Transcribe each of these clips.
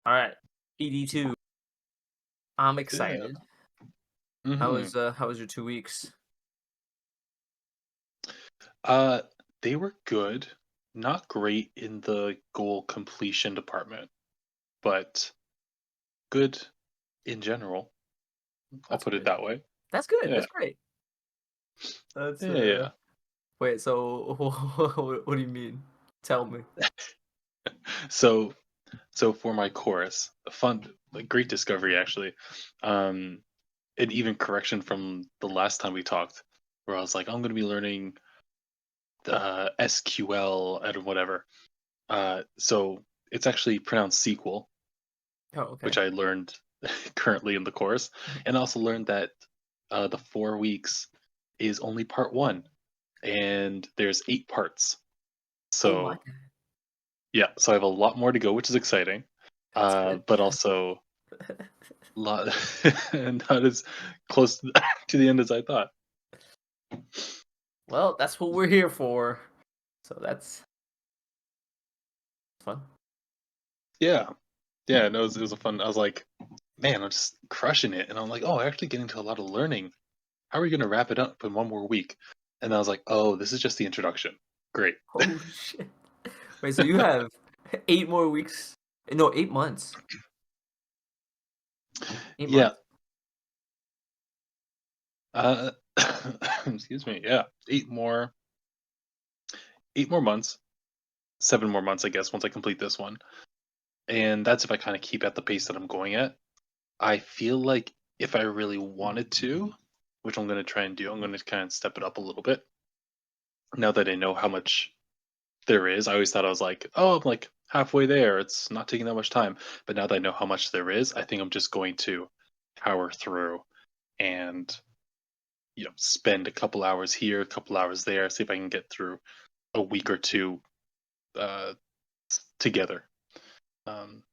All right, ED2. I'm Yeah. excited. hmm How was your 2 weeks? Uh, they were good. Not great in the goal completion department, but good in general. I'll That's put it good. that way. That's good. Yeah. That's great. That's Yeah. Yeah. Wait. So what do you mean? Tell me. So, so for my course, a fun, like great discovery actually. Um, and even correction from the last time we talked, where I was like, I'm going to be learning the SQL and whatever. So it's actually pronounced sequel, Oh, okay. which I learned currently in the course, and I also learned that the 4 weeks is only part one, and there's 8 parts. Oh my So god. yeah, so I have a lot more to go, which is exciting, That's good. but also lot not as close to the end as I thought. Well, that's what we're here for. So that's fun. Yeah, yeah, no, it was a fun. I was like, man, I'm just crushing it, and I'm like, oh, actually getting to a lot of learning. How are we gonna wrap it up in one more week? And I was like, oh, this is just the introduction. Great. Holy shit. Wait. So you have 8 more weeks? No, 8 months. 8 months. Yeah. Uh, excuse me. Yeah, 8 more months, 7 more months, I guess, once I complete this one, and that's if I kind of keep at the pace that I'm going at. I feel like if I really wanted to, which I'm going to try and do, I'm going to kind of step it up a little bit. Now that I know how much there is, I always thought I was like, oh, I'm like halfway there. It's not taking that much time. But now that I know how much there is, I think I'm just going to power through and spend a couple hours here, a couple hours there, see if I can get through a week or two uh, together, um,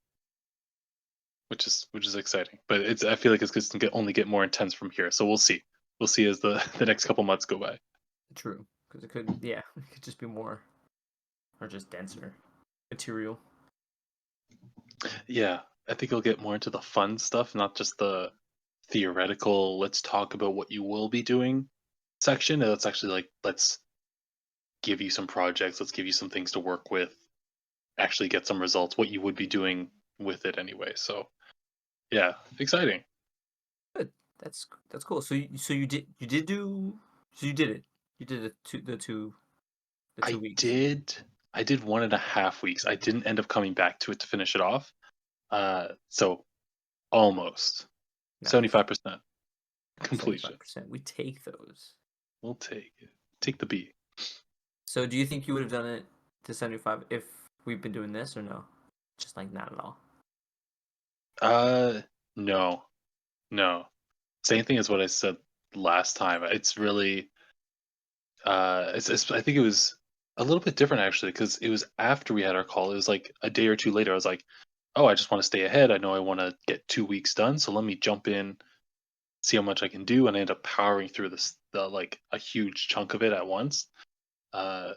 which is exciting. But it's I feel like it's just gonna only get more intense from here. So we'll see. We'll see as the the next couple months go by. True. Because it could. Yeah. It could just be more or just denser material. Yeah, I think it'll get more into the fun stuff, not just the theoretical. Let's talk about what you will be doing section. It's actually like let's give you some projects. Let's give you some things to work with. Actually, get some results. What you would be doing with it anyway. So yeah, exciting. Good. That's cool. So you did do so you did it. You did the two I weeks. did I did 1.5 weeks. I didn't end up coming back to it to finish it off. So almost Nice. 75% completion. 75%. We take those. We'll take it. Take the B. So do you think you would have done it to 75 if we've been doing this or no? Just like not at all. Uh, no, no. Same thing as what I said last time. It's really, it's I think it was a little bit different actually because it was after we had our call. It was like a day or two later. I was like, oh, I just want to stay ahead. I know I want to get 2 weeks done, so let me jump in, see how much I can do, and I end up powering through like a huge chunk of it at once. Uh,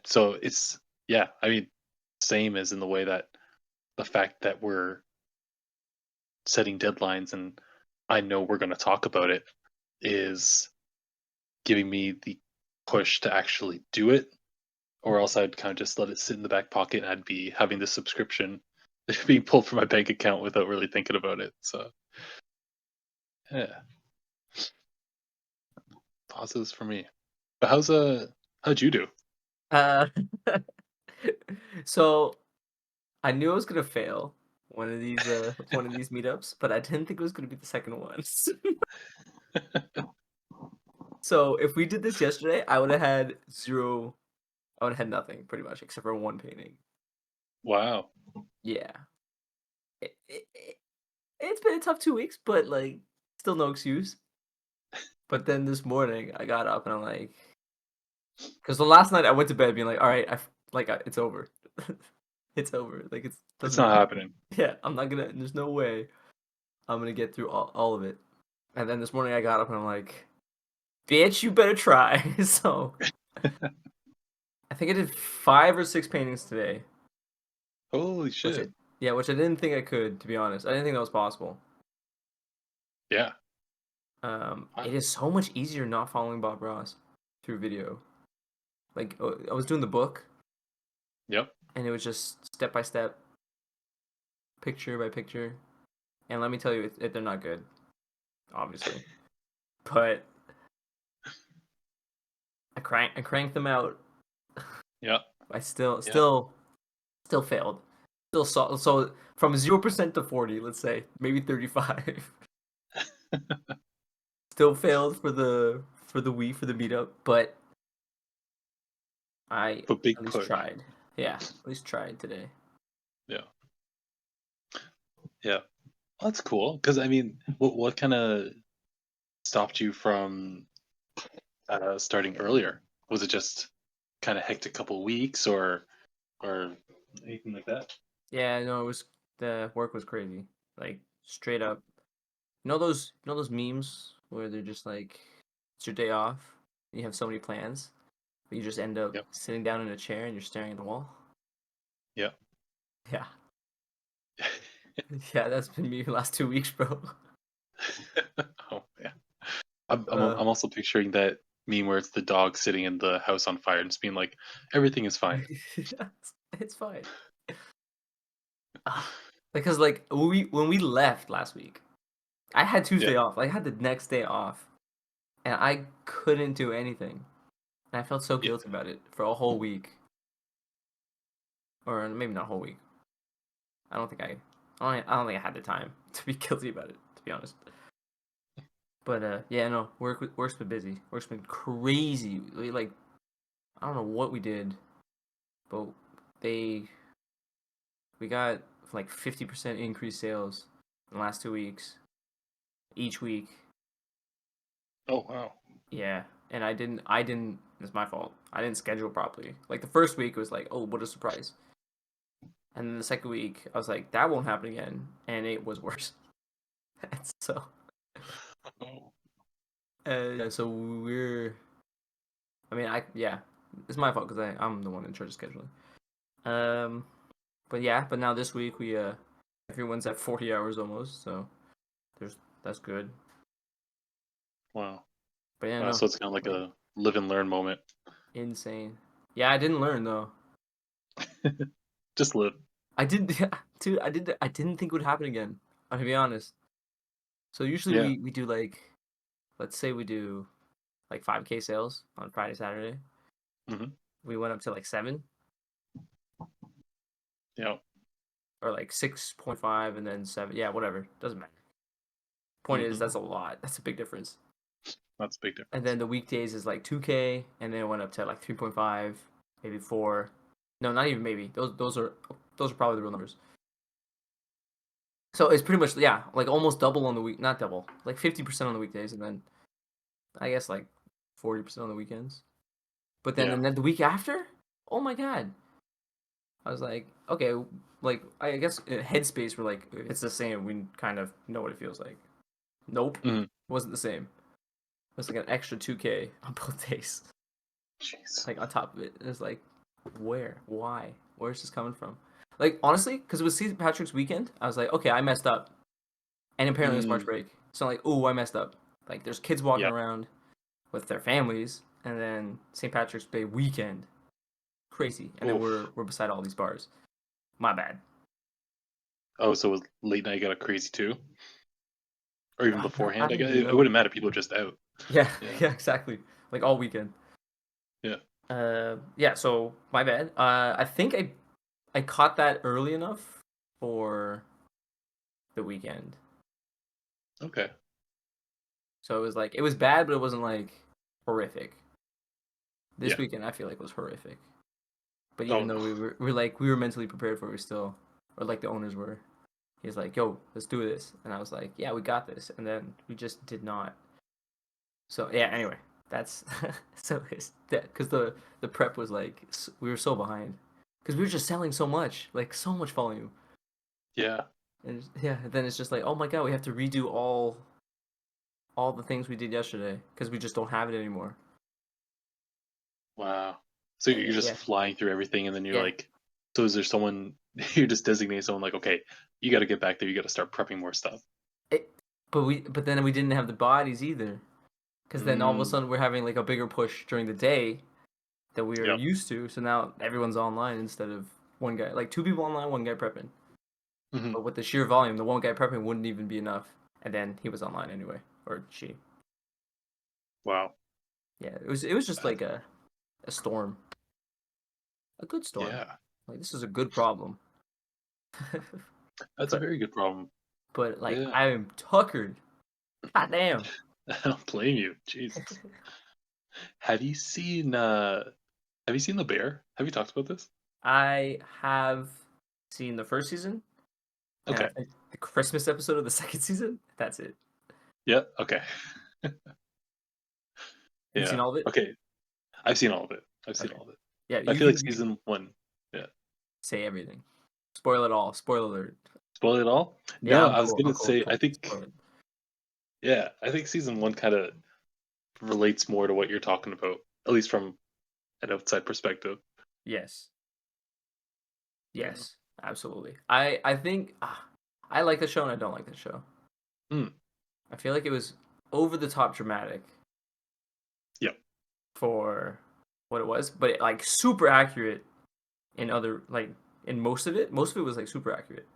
so it's yeah. I mean, same as in the way that the fact that we're setting deadlines and I know we're going to talk about it is giving me the push to actually do it, or else I'd kind of just let it sit in the back pocket and I'd be having the subscription being pulled from my bank account without really thinking about it. So yeah, positives for me. But how'd you do? Uh so I knew I was gonna fail one of these meetups, but I didn't think it was gonna be the second one. So if we did this yesterday, I would have had zero. I would have had nothing pretty much except for one painting. Wow. Yeah, it's been a tough 2 weeks, but like still no excuse. But then this morning I got up and I'm like, because the last night I went to bed being like, all right, it's over, it's over. Like it's It's doesn't. not happening. Yeah, I'm not gonna. There's no way I'm gonna get through all of it. And then this morning I got up and I'm like, bitch, you better try. So I think I did 5 or 6 paintings today, Holy which shit. Yeah, which I didn't think I could, to be honest. I didn't think that was possible. Yeah. It is so much easier not following Bob Ross through video. Like I was doing the book, Yep. and it was just step by step, picture by picture. And let me tell you, they're not good, obviously. But I cranked them out. Yep. I still Yep. still still failed. Still so from 0% to 40, let's say maybe 35. Still failed for the week for the meetup, but I But big at least push. tried. Yeah, at least tried today. Yeah. Yeah. Well, that's cool. Because I mean, what kind of stopped you from starting earlier? Was it just kind of hectic couple weeks, or anything like that? Yeah, no, it was the work was crazy. Like straight up. You know those memes where they're just like it's your day off, and you have so many plans, but you just end up Yep. sitting down in a chair and you're staring at the wall. Yep. Yeah. Yeah, that's been me the last 2 weeks, bro. Oh yeah. I'm Uh, I'm also picturing that meme where it's the dog sitting in the house on fire and just being like, everything is fine. it's fine. Ah, because like when we left last week, I had Yeah. Tuesday off. I had the next day off, and I couldn't do anything. And I felt so Yeah. guilty about it for a whole week, or maybe not a whole week. I don't think I had the time to be guilty about it, to be honest. But yeah, no, work's been busy. Work's been crazy. Like I don't know what we did, but they we got like 50% increased sales in the last 2 weeks each week. Oh wow. Yeah, and I didn't. It's my fault. I didn't schedule properly. Like the first week it was like, oh, what a surprise. And then the second week I was like, that won't happen again, and it was worse. so Oh. yeah, so we're. I mean, yeah, it's my fault because I'm the one in charge of scheduling. Um, but yeah, but now this week we everyone's at 40 hours almost, so there's that's good. Wow. But yeah, Wow. no, So it's kind of like like a live and learn moment. insane. Yeah, I didn't learn though. Just live. I did, yeah, dude. I didn't think it would happen again. To be honest. So usually Yeah. we do like, let's say we do like 5K sales on Friday, Saturday. Hmm. We went up to like 7 Yeah. or like 6.5 and then 7. Yeah, whatever. Doesn't matter. Point is, Hmm. that's a lot. That's a big difference. That's a big And difference. then the weekdays is like 2K, and then it went up to like 3.5, maybe 4. No, not even maybe. Those are probably the real numbers. So it's pretty much, yeah, like almost double on the week, not double, like 50% on the weekdays, and then I guess like 40% on the weekends. But then Yeah. and then the week after, oh my god, I was like, okay, like I guess in Headspace we're like it's the same. We kind of know what it feels like. Nope, Hmm. wasn't the same. It was like an extra 2K on both days, Jeez. like on top of it. It's like, where, why, where's this coming from? Like honestly, because it was St. Patrick's weekend, I was like, okay, I messed up, and apparently it's March Mm. break, so I'm like, oh, I messed up. Like there's kids walking Yeah. around with their families, and then St. Patrick's Day weekend, crazy, and then we're Oof. we're beside all these bars. My bad. Oh, so was late night got a crazy too, or even I beforehand? I don't guess even it know. wouldn't matter. People are just out. Yeah, Yeah. yeah, exactly. Like all weekend. Yeah. Yeah. So my bad. I think I caught that early enough for the weekend. Okay. So it was like it was bad, but it wasn't like horrific. This Yeah. weekend I feel like was horrific. But Oh even no. though we were mentally prepared for it, we still, or like the owners were. He's like, "Yo, let's do this," and I was like, "Yeah, we got this," and then we just did not. So yeah. Anyway, that's so it's that because the prep was like we were so behind because we were just selling so much, like so much volume, Yeah. and yeah. Then it's just like, oh my god, we have to redo all the things we did yesterday because we just don't have it anymore. Wow. So And you're just yeah, flying through everything, and then you're yeah. like, so is there someone You're just designating someone like, okay, you got to get back there. You got to start prepping more stuff. It, but then we didn't have the bodies either, because then all of a Mm, sudden we're having like a bigger push during the day that we are yep. used to. So now everyone's online instead of one guy, like two people online, one guy prepping. Hmm. But with the sheer volume, the one guy prepping wouldn't even be enough, and then he was online anyway, or she. Wow. Yeah, it was just That's, like a storm, a good storm. yeah, Like this is a good problem. that's a but very good problem. but like Yeah. I am tuckered. God damn. I don't blame you. Jesus. Have you seen have you seen The Bear? Have you talked about this? I have seen the first season, and I Okay. think the Christmas episode of the second season. That's it. Yeah. Okay. Have you seen Yeah. all of it? Okay. I've seen all of it. I've seen Okay. all of it. Yeah, I you feel like can you can season one. Yeah. say everything. Spoil it all. Spoiler alert. Spoil it all? Yeah, No, I'm I was cool. I'm gonna cool. say I Cool. think Spoil it. yeah, I think season one kind of relates more to what you're talking about, at least from an outside perspective. Yes. Yeah. Yes. Absolutely. I think I like the show and I don't like the show. Mm. I feel like it was over the top dramatic Yeah. for what it was, but like super accurate in other like in most of it. Most of it was like super accurate.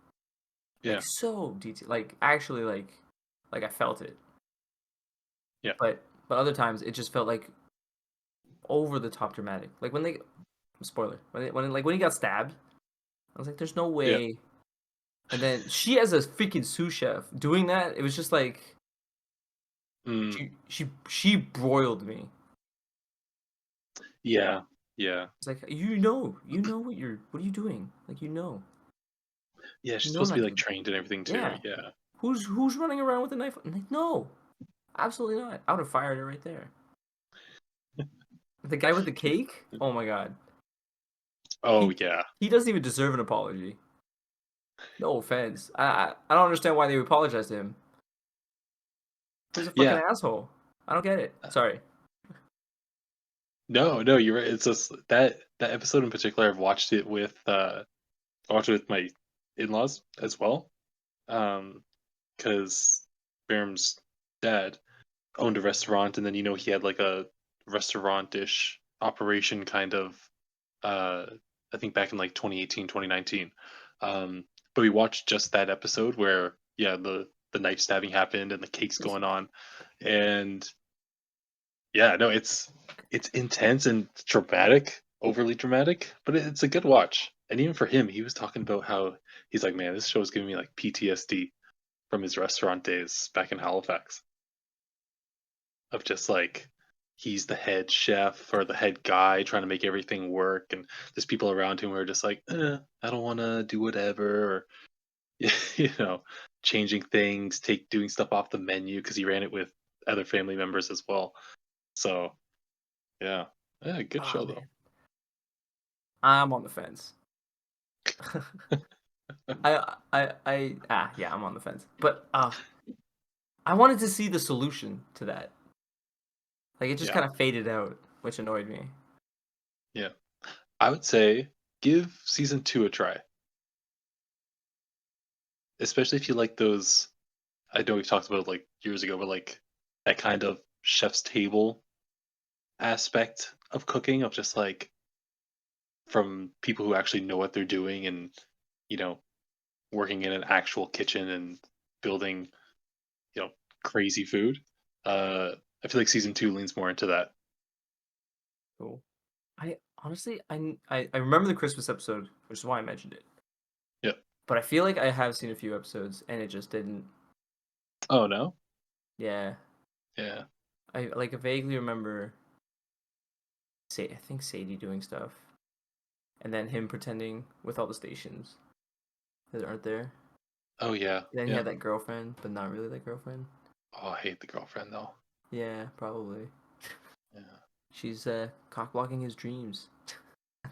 Like Yeah. so detailed. Like actually like I felt it. Yeah. But other times it just felt like over the top dramatic. Like when they spoiler when he got stabbed, I was like, "There's no Yeah. way." And then she as a freaking sous chef doing that, it was just like Mm. she broiled me. Yeah. Yeah. It's like you know what are you doing? Like Yeah, she's you know supposed to be not like to. trained and everything too. Yeah, Yeah. who's running around with a knife? I'm like, no, absolutely not. I would have fired her right there. The guy with the cake? Oh my god, Oh he yeah. he doesn't even deserve an apology. No offense. I don't understand why they would apologize to him. He's a fucking Yeah. asshole. I don't get it. Sorry. No, no, you're right. It's just that episode in particular. I've watched it with I watched it with my in-laws as well. Because Burnham's dad owned a restaurant, and then he had like a restaurant-ish operation kind of. Uh, I think back in like 2018, 2019. But we watched just that episode where yeah the knife stabbing happened and the cake's going on, and yeah, no, it's intense and dramatic, overly dramatic, but it's a good watch. And even for him, he was talking about how he's like, man, this show is giving me like PTSD from his restaurant days back in Halifax, of just like he's the head chef or the head guy trying to make everything work, and there's people around him who are just like, I don't want to do whatever, or you know, changing things, doing stuff off the menu because he ran it with other family members as well. So yeah, yeah, good Oh show though. man, I'm on the fence. Yeah, I'm on the fence. But I wanted to see the solution to that. Like it just Yeah, kind of faded out, which annoyed me. yeah. I would say give season two a try, especially if you like those. I know we've talked about it like years ago, but like that kind of chef's table aspect of cooking, of just like from people who actually know what they're doing, and you know working in an actual kitchen and building you know crazy food. Uh, I feel like season two leans more into that. Cool. I honestly I remember the Christmas episode, which is why I mentioned it. Yeah. But I feel like I have seen a few episodes and it just didn't. Oh no. Yeah, Yeah. I like vaguely remember. Say I think Sadie doing stuff, and then him pretending with all the stations that aren't there. Oh yeah. Then he Yeah. had that girlfriend, but not really that girlfriend. Oh, I hate the girlfriend though. Yeah, probably. Yeah. She's cock blocking his dreams.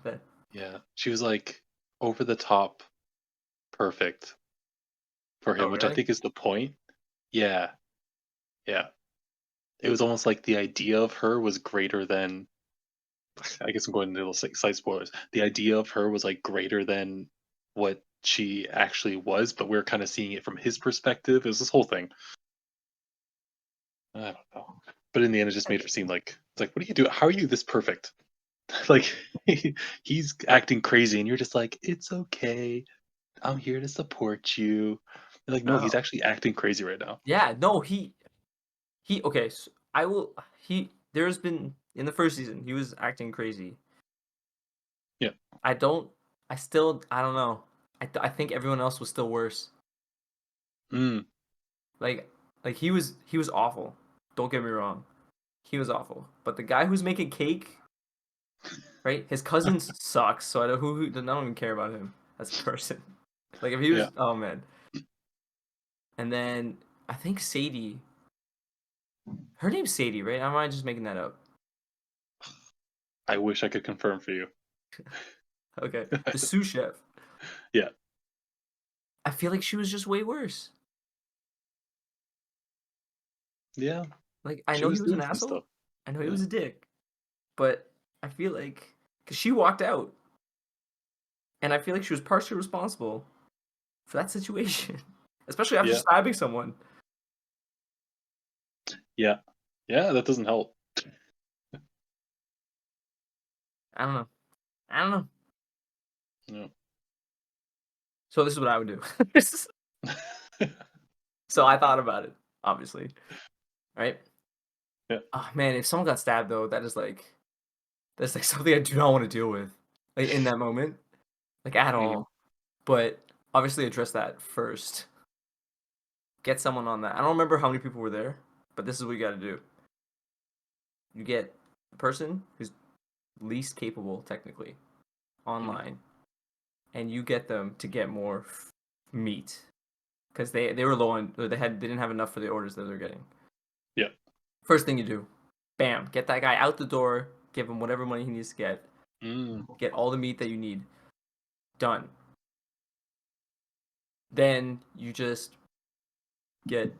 But Yeah. She was like over the top perfect for oh him, which I really? think is the point. Yeah. Yeah. It was almost like the idea of her was greater than. I guess I'm going into little side spoilers. The idea of her was like greater than what she actually was, but we're kind of seeing it from his perspective. It was this whole thing. I don't know. But in the end, it just made her seem like it's like, what are you doing? How are you this perfect? Like he's acting crazy, and you're just like, it's okay. I'm here to support you. You're like, no, he's No. actually acting crazy right now. Yeah, no, okay, I will there's been in the first season, he was acting crazy. Yeah. I don't I don't know. I think everyone else was still worse. Mm, Like he was awful. Don't get me wrong. He was awful. But the guy who's making cake, right? His cousin sucks, so I don't I don't even care about him as a person. Like if he yeah. was, oh man. And then I think Sadie, her name's Sadie, right? Am I just making that up? I wish I could confirm for you. Okay. The sous chef. Yeah. I feel like she was just way worse. Yeah. Like I She know he was was doing an some stuff. asshole. I know he Yeah. was a dick. But I feel like cuz she walked out and I feel like she was partially responsible for that situation, especially after Yeah. stabbing someone. Yeah. Yeah. That doesn't help. I don't know. I don't know. Yeah. So this is what I would do. So I thought about it, obviously, right? yeah. Oh man, if someone got stabbed though, that's like something I do not want to deal with, like in that moment, like at Mhm. all. But obviously, address that first. Get someone on that. I don't remember how many people were there, but this is what you got to do. You get the person who's least capable, technically, Mhm. online, and you get them to get more meat because they were low on, or they didn't have enough for the orders that they're getting. Yeah. First thing you do, bam, get that guy out the door, give him whatever money he needs to Mm. get all the meat that you need. Done. Then you just get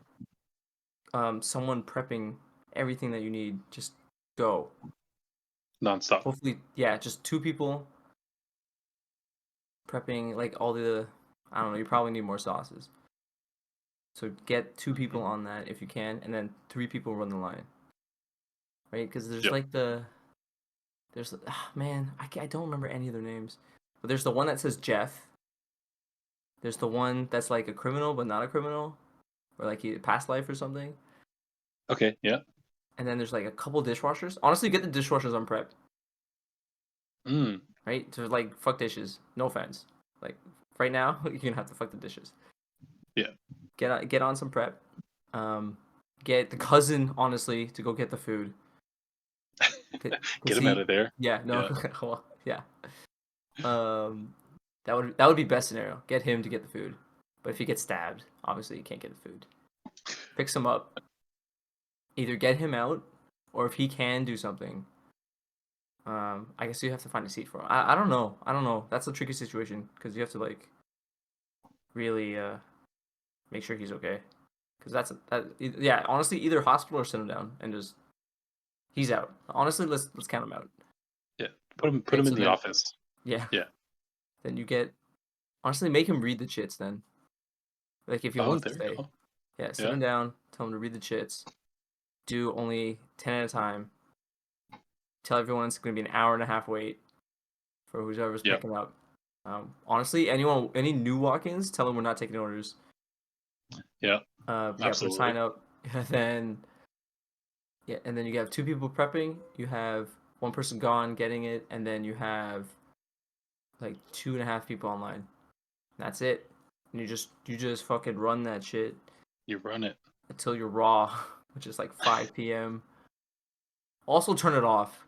someone prepping everything that you need. Just go. Nonstop. Hopefully, yeah, just two people prepping like all the. I don't know. You probably need more sauces. So get two people Mhm. on that if you can, and then three people run the line, right? Because there's Yep. like there's man, I don't remember any of their names, but there's the one that says Jeff. There's the one that's like a criminal but not a criminal, or like he past life or something. Okay. Yeah. And then there's like a couple dishwashers. Honestly, get the dishwashers on prep, Mm. right? To like fuck dishes. No offense. Like right now, you're gonna have to fuck the dishes. Yeah. Get on some prep. Um, get the cousin honestly to go get the food. Get Cause him out he, of there. yeah, no, Yeah. well, yeah. That would be best scenario. Get him to get the food. But if he gets stabbed, obviously you can't get the food. Picks him up. Either get him out, or if he can do something, I guess you have to find a seat for him. I don't know. I don't know. That's a tricky situation because you have to like really make sure he's okay. Because yeah. Honestly, either hospital or sit him down and just he's out. Honestly, let's count him out. Yeah. Put him Right. in So the then office. yeah, Yeah. then you get honestly make him read the chits then. Like if he Oh, wants to there you stay. go. Yeah, sit Yeah. him down. Tell him to read the chits. Do only 10 at a time. Tell everyone it's going to be an hour and a half wait for whoever's Yep. picking up. Honestly, any new walk-ins, tell them we're not taking orders. Yeah. Yeah, put a Absolutely. sign up. Then yeah, and then you have two people prepping. You have one person gone getting it, and then you have like 2.5 people online. That's it. And you just fucking run that shit You run it. until you're raw, which is like 5 p.m. Also turn it off.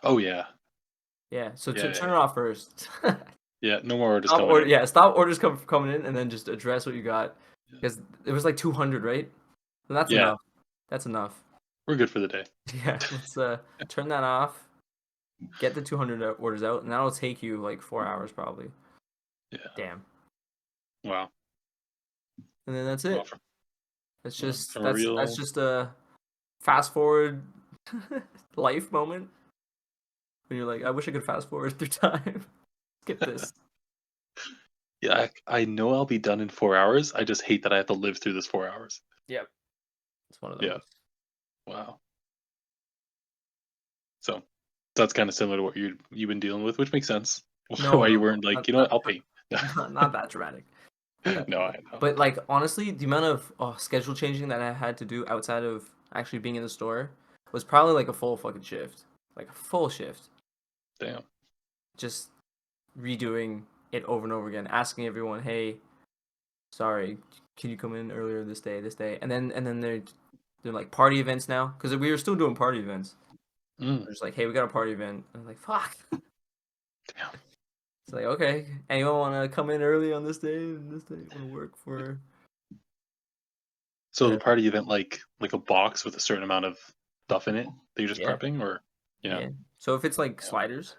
Oh yeah. Yeah, so Yeah. Yeah. turn it off first. Yeah. No more orders coming in. Yeah, stop orders coming in, and then just address what you got Yeah. because it was like 200, right? And that's Yeah. enough. That's enough. We're good for the day. Yeah, let's turn that off. Get the 200 orders out, and that'll take you like 4 hours probably. Yeah. Damn. Wow. And then that's Well, it. That's just from a that's real just a fast forward life moment when you're like, I wish I could fast forward through time. Skip this. Yeah, I know I'll be done in 4 hours. I just hate that I have to live through this 4 hours. Yep. It's one of Yeah. those. Wow. So that's kind of similar to what you've been dealing with, which makes sense. No, Why no, you no, weren't like, not you know not what, I'll pay. not that dramatic. Not that No, I dramatic. know. But like honestly, the amount of schedule changing that I had to do outside of actually being in the store was probably like a full fucking shift. Like a full shift. Damn. Just redoing it over and over again, asking everyone, "Hey, sorry, can you come in earlier this day?" And then they're like party events now because we were still doing party events. Mm, They're just like, "Hey, we got a party event." I'm like, "Fuck." damn. It's like, okay, anyone want to come in early on this day and this day? Want to work for So the the party event, like a box with a certain amount of stuff in it that you're just yeah, prepping, or yeah. yeah. So if it's like Damn. sliders,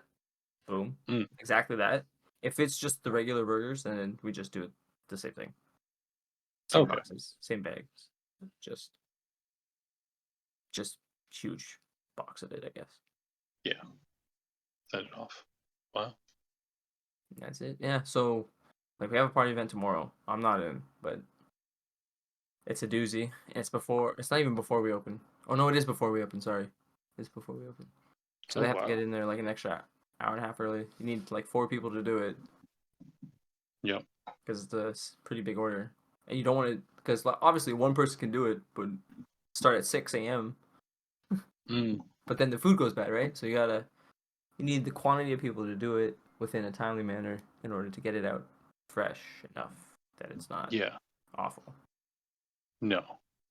boom, Mm, exactly that. If it's just the regular burgers, then we just do it the same thing, same okay. boxes, same bags, just just huge box of it, I guess. Yeah. Set it off. Wow. That's it. Yeah. So like we have a party event tomorrow. I'm not in, but it's a doozy. It's before. It's not even before we open. Oh no, it is before we open. Sorry, it's before we open. So Oh they have to get wow. in there like an extra hour and a half early. You need like 4 people to do it Yep. because it's a pretty big order, and you don't want to because obviously one person can do it, but start at 6 a.m. Mm, But then the food goes bad, right? So you need the quantity of people to do it within a timely manner in order to get it out fresh enough that it's not yeah. awful. No.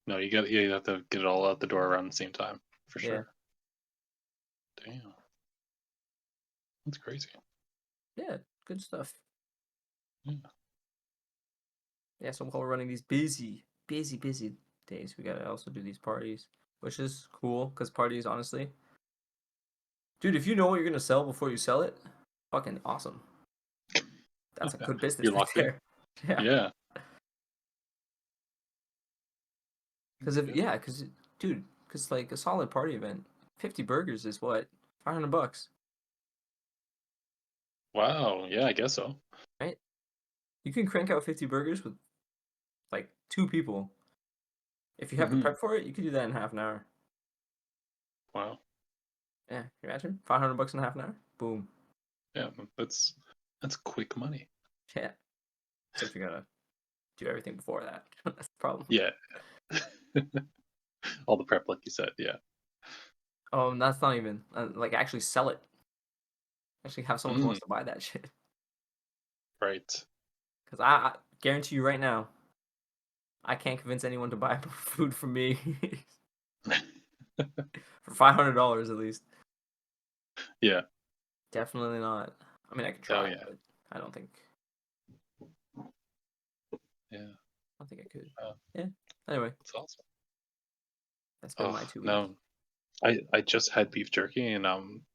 No, you have to get it all out the door around the same time for Yeah, sure. Damn. That's crazy. yeah, good stuff. Yeah. Yeah, so while we're running these busy days, we gotta also do these parties, which is cool because parties, honestly, dude, if you know what you're gonna sell before you sell it, fucking awesome. That's a good You're business right locked in. there. Yeah, Yeah. because That's if good. yeah, because dude, because like a solid party event, 50 burgers is what $500, Wow. Yeah, I guess so. right? You can crank out 50 burgers with like 2 people. If you have to Hmm. prep for it, you could do that in half an hour. Wow. Yeah, can you imagine $500 in half an hour? Boom. Yeah, that's quick money. Yeah, except you gotta do everything before that. That's the problem. Yeah. All the prep, like you said. Yeah. That's not even like actually sell it. Actually have someone who Mm, wants to buy that shit. right. Because I guarantee you right now, I can't convince anyone to buy food from me for $500 at least. Yeah. Definitely not. I mean, I could Oh try, yeah. but I don't think Yeah. I think I could. Uh, Yeah. Anyway, that's awesome. that's been Oh my 2 weeks. no. I just had beef jerky and I'm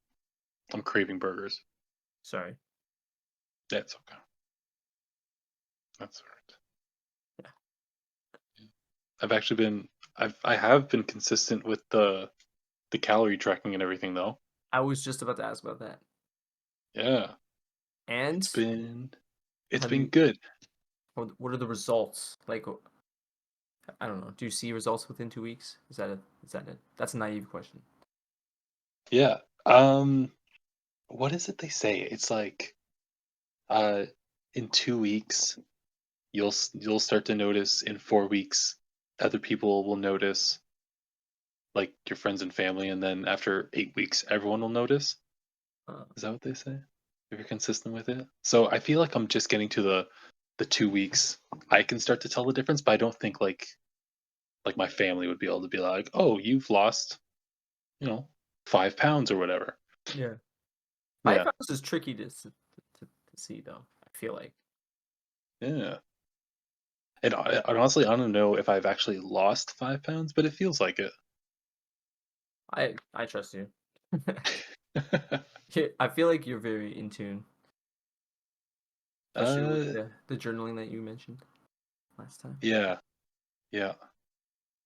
craving burgers. Sorry. That's okay. That's all right. Yeah. Yeah. I have been consistent with the calorie tracking and everything though. I was just about to ask about that. Yeah. And It's been it's have been you? good. What are the results? Like, I don't know. Do you see results within 2 weeks? Is that it? That's a naive question. Yeah. What is it they say? It's like uh in 2 weeks you'll start to notice, in 4 weeks other people will notice, like your friends and family, and then after 8 weeks everyone will notice. Uh, Is that what they say? If you're consistent with it. So I feel like I'm just getting to the 2 weeks. I can start to tell the difference, but I don't think like my family would be able to be like, oh, you've lost, you know, 5 pounds or whatever. yeah. Five Yeah. pounds is tricky to see though. I feel like Yeah. And honestly, I don't know if I've actually lost 5 pounds, but it feels like it. I trust you. Yeah, I feel like you're very in tune, especially with uh, the journaling that you mentioned last time. yeah, yeah.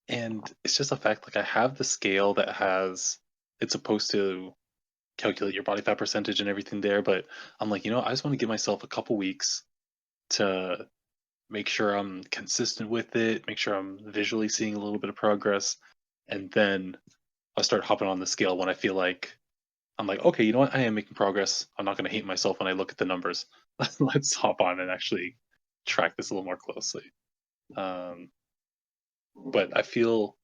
And it's just a fact, like I have the scale that has, it's supposed to calculate your body fat percentage and everything there, but I'm like, I just want to give myself a couple weeks to make sure I'm consistent with it, make sure I'm visually seeing a little bit of progress, and then I'll start hopping on the scale when I feel like I'm like, okay, you know what, I am making progress. I'm not going to hate myself when I look at the numbers. Let's hop on and actually track this a little more closely. Um, but I feel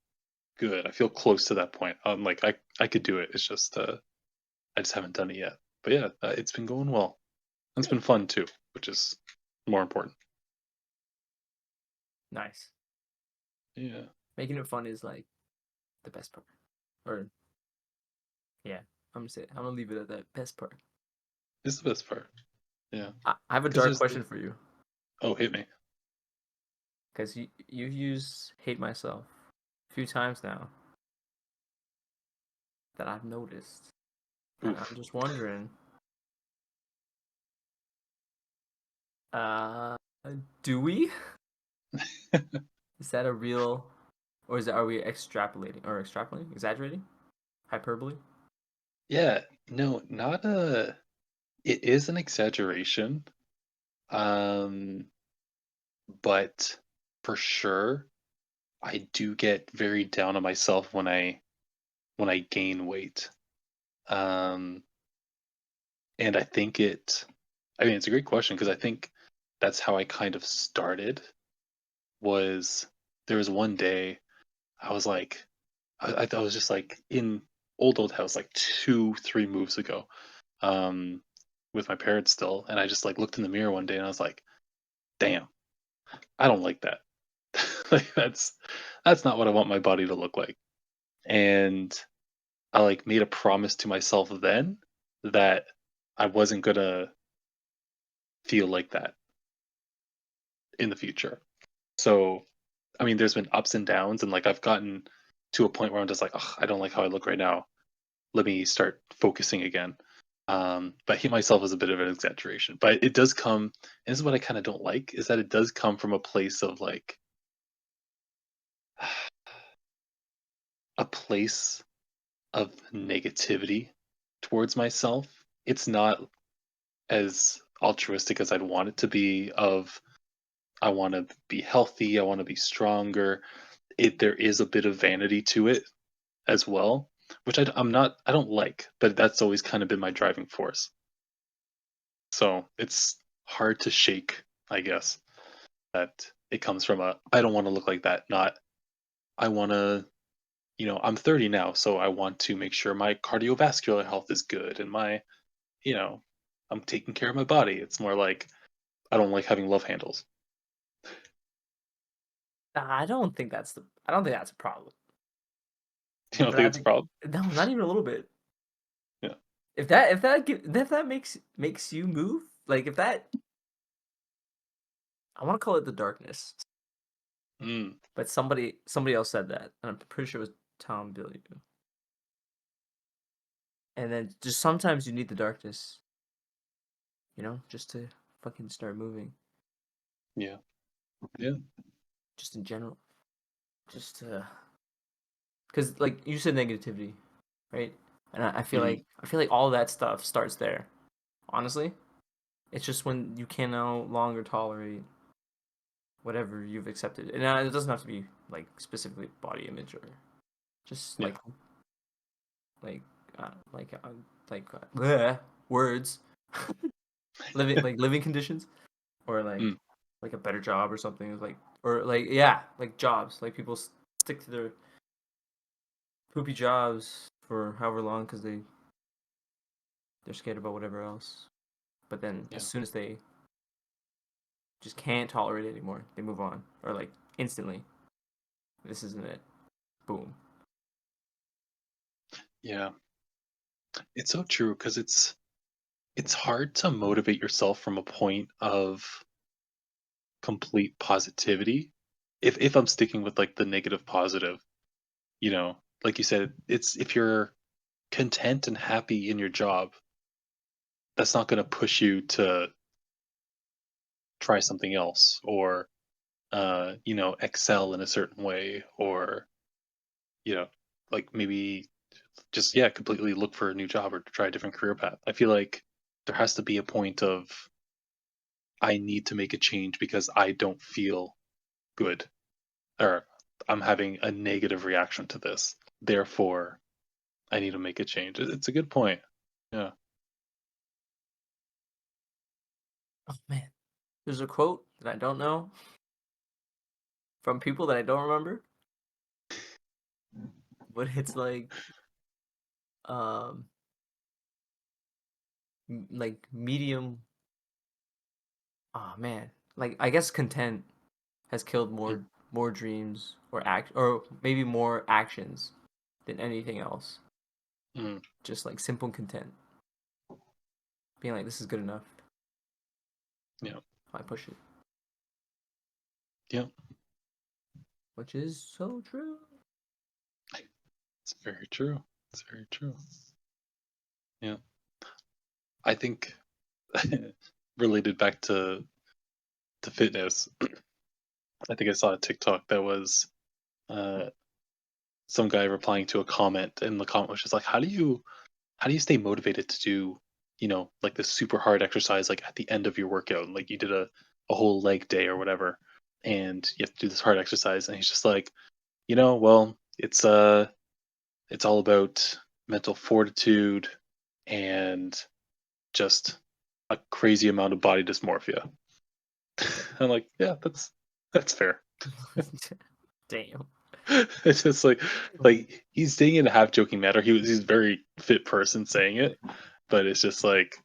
good. I feel close to that point. I'm like, I could do it. It's just I just haven't done it yet. But yeah, it's been going well. And it's Good. been fun too, which is more important. Nice. Yeah, Making it fun is like the best part. Or yeah, I'm gonna leave it at that best part. it's the best part. Yeah, I have a because dark there's question for you. oh, hit me. Because you've used hate myself a few times now that I've noticed. And I'm Oof. just wondering, uh do we? Is that a real, or are we exaggerating? Hyperbole? Yeah, no, not a. It is an exaggeration, um, but for sure, I do get very down on myself when I gain weight. Um, and I think it. I mean, it's a great question because I think that's how I kind of started. Was there was one day I was like, I was just like in old house like 2 3 moves ago, um, with my parents still, and I just like looked in the mirror one day and I was like, damn, I don't like that. Like that's not what I want my body to look like. And I like made a promise to myself then that I wasn't gonna feel like that in the future. So, I mean, there's been ups and downs, and like I've gotten to a point where I'm just like, "Ugh, I don't like how I look right now. Let me start focusing again." But I hate myself as a bit of an exaggeration. But it does come, and this is what I kind of don't like, is that it does come from a place of like a place of negativity towards myself. It's not as altruistic as I'd want it to be. Of I want to be healthy, I want to be stronger. There is a bit of vanity to it as well, which I'm not, I don't like, but that's always kind of been my driving force. So it's hard to shake, I guess, that it comes from a I don't want to look like that, not I want to, I'm 30 now, so I want to make sure my cardiovascular health is good and you know, I'm taking care of my body. It's more like I don't like having love handles. I don't think that's a problem. You don't But think I it's a think problem? no, not even a little bit. Yeah. If that makes you move, like if that, I want to call it the darkness, Mm, but somebody else said that, and I'm pretty sure it was Tom Billieu. And then just sometimes you need the darkness, just to fucking start moving, yeah. Yeah. just in general, just to, because like you said, negativity, right? And Hmm. I feel like all that stuff starts there. Honestly, it's just when you can no longer tolerate whatever you've accepted, and it doesn't have to be like specifically body image or just Yeah. like uh, like uh, bleh, words, living conditions, or Mm, like a better job or something, like or like yeah, like jobs, like people stick to their poopy jobs for however long because they're scared about whatever else, but then as yeah. soon as they just can't tolerate it anymore, they move on, or like instantly, this isn't it, boom. Yeah. It's so true because it's hard to motivate yourself from a point of complete positivity. If I'm sticking with like the negative positive, like you said, it's if you're content and happy in your job, that's not going to push you to try something else or excel in a certain way or you know like maybe just yeah completely look for a new job or try a different career path. I feel like there has to be a point of I need to make a change because I don't feel good, or I'm having a negative reaction to this. Therefore, I need to make a change. It's a good point. Yeah. Oh man, there's a quote that I don't know from people that I don't remember, but it's um like medium. Oh man, like I guess content has killed Mm, more dreams or maybe more actions than anything else. mm, Just like simple content, being like this is good enough. yeah. I push it, Yeah. which is so true. It's very true. It's very true. Yeah. I think related back to fitness, I think I saw a TikTok that was uh some guy replying to a comment, and the comment was just like, how do you stay motivated to do, like this super hard exercise like at the end of your workout? Like you did a whole leg day or whatever, and you have to do this hard exercise. And he's just like, well, it's all about mental fortitude and just a crazy amount of body dysmorphia. I'm like, yeah, that's fair. Damn. It's just like he's saying it in a half joking manner. He's a very fit person saying it, but it's like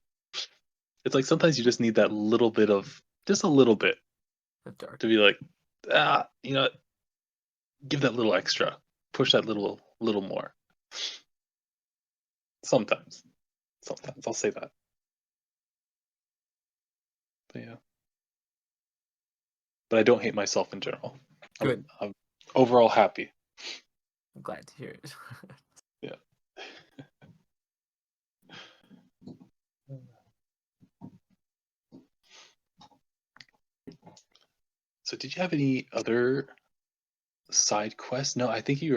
sometimes you just need that little bit of just a little bit The dark. to be like, give that little extra, push that little more. Sometimes, sometimes I'll say that. But yeah, but I don't hate myself in general. Good. I'm overall happy. I'm glad to hear it. Yeah. So did you have any other side quests? No, I think you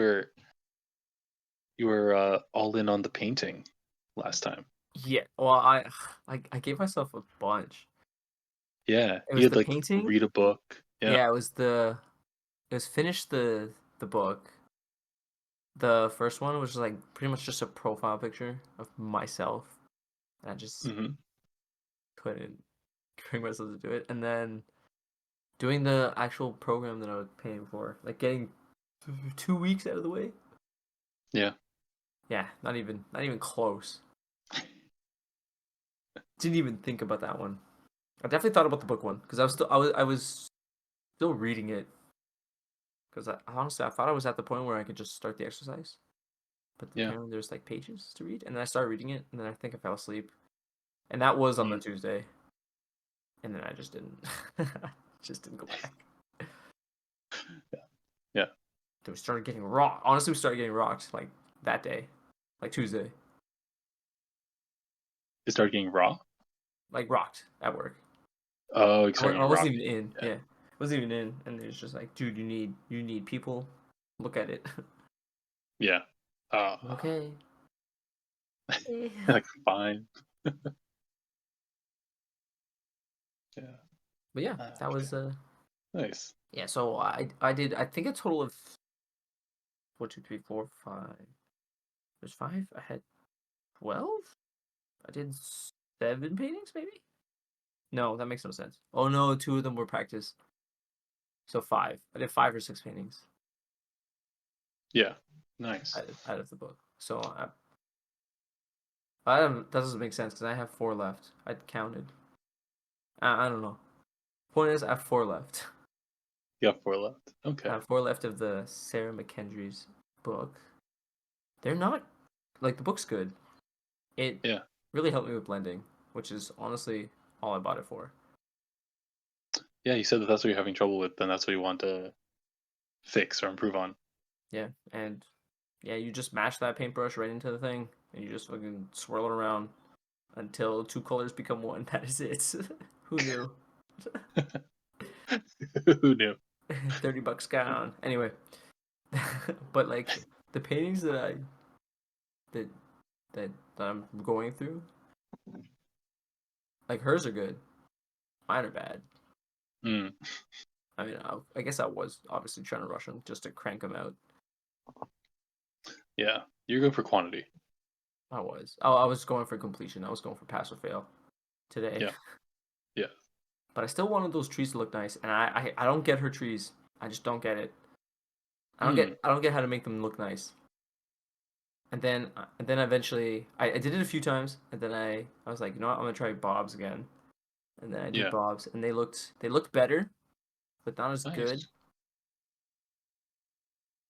were all in on the painting last time. Yeah. Well, I gave myself a bunch. Yeah, It you was had the like painting. read a book. Yeah. Yeah, it was finish the book. The first one was like pretty much just a profile picture of myself. And I just Hmm. couldn't bring myself to do it. And then doing the actual program that I was paying for, like getting 2 weeks out of the way. Yeah. Yeah, not even close. Didn't even think about that one. I definitely thought about the book one because I was still reading it because honestly I thought I was at the point where I could just start the exercise, but Yeah. apparently there's like pages to read, and then I started reading it, and then I think I fell asleep, and that was on the Mm. Tuesday, and then I just didn't, just didn't go back. Yeah. Then we started getting rocked. Honestly, we started getting rocked like that day, like Tuesday, It started getting raw. like rocked at work. Oh, it started I getting wasn't rocked. even in. Yeah. Yeah, wasn't even in, and it's just like, dude, you need people. Look at it. Yeah. Uh, Okay. like fine. Yeah. But yeah, that Okay. was Nice. yeah. So I did I think a total of 1, 2, 3, 4, 5. There's five. I had 12. I did 7 paintings, maybe. No, that makes no sense. Oh no, two of them were practice. So five. I did 5 or 6 paintings Yeah. Nice. out of the book. So I don't. That doesn't make sense because I have 4 left. I counted. I don't know. Point is, I have 4 left. You got 4 left. I Okay. have 4 left of the Sarah McKendry's book. They're not like the book's good. It Yeah. really helped me with blending, which is honestly all I bought it for. Yeah, you said that that's what you're having trouble with, then that's what you want to fix or improve on. Yeah, and yeah, you just mash that paintbrush right into the thing, and you just fucking swirl it around until 2 colors become one. That is it. Who knew? Who knew? $30 gone. Anyway, but like the paintings that that I'm going through, like hers are good. Mine are bad. Mm, I mean, I guess I was obviously trying to rush them just to crank them out. yeah, you're going for quantity. I was. Oh, I was going for completion. I was going for pass or fail today. Yeah, yeah. But I still wanted those trees to look nice, and I don't get her trees. I just don't get it. Mm, I don't get how to make them look nice. And then eventually I did it a few times, and then I was like, you know what, I'm gonna try Bob's again. And then I did yeah, Bob's, and they looked better, but nice.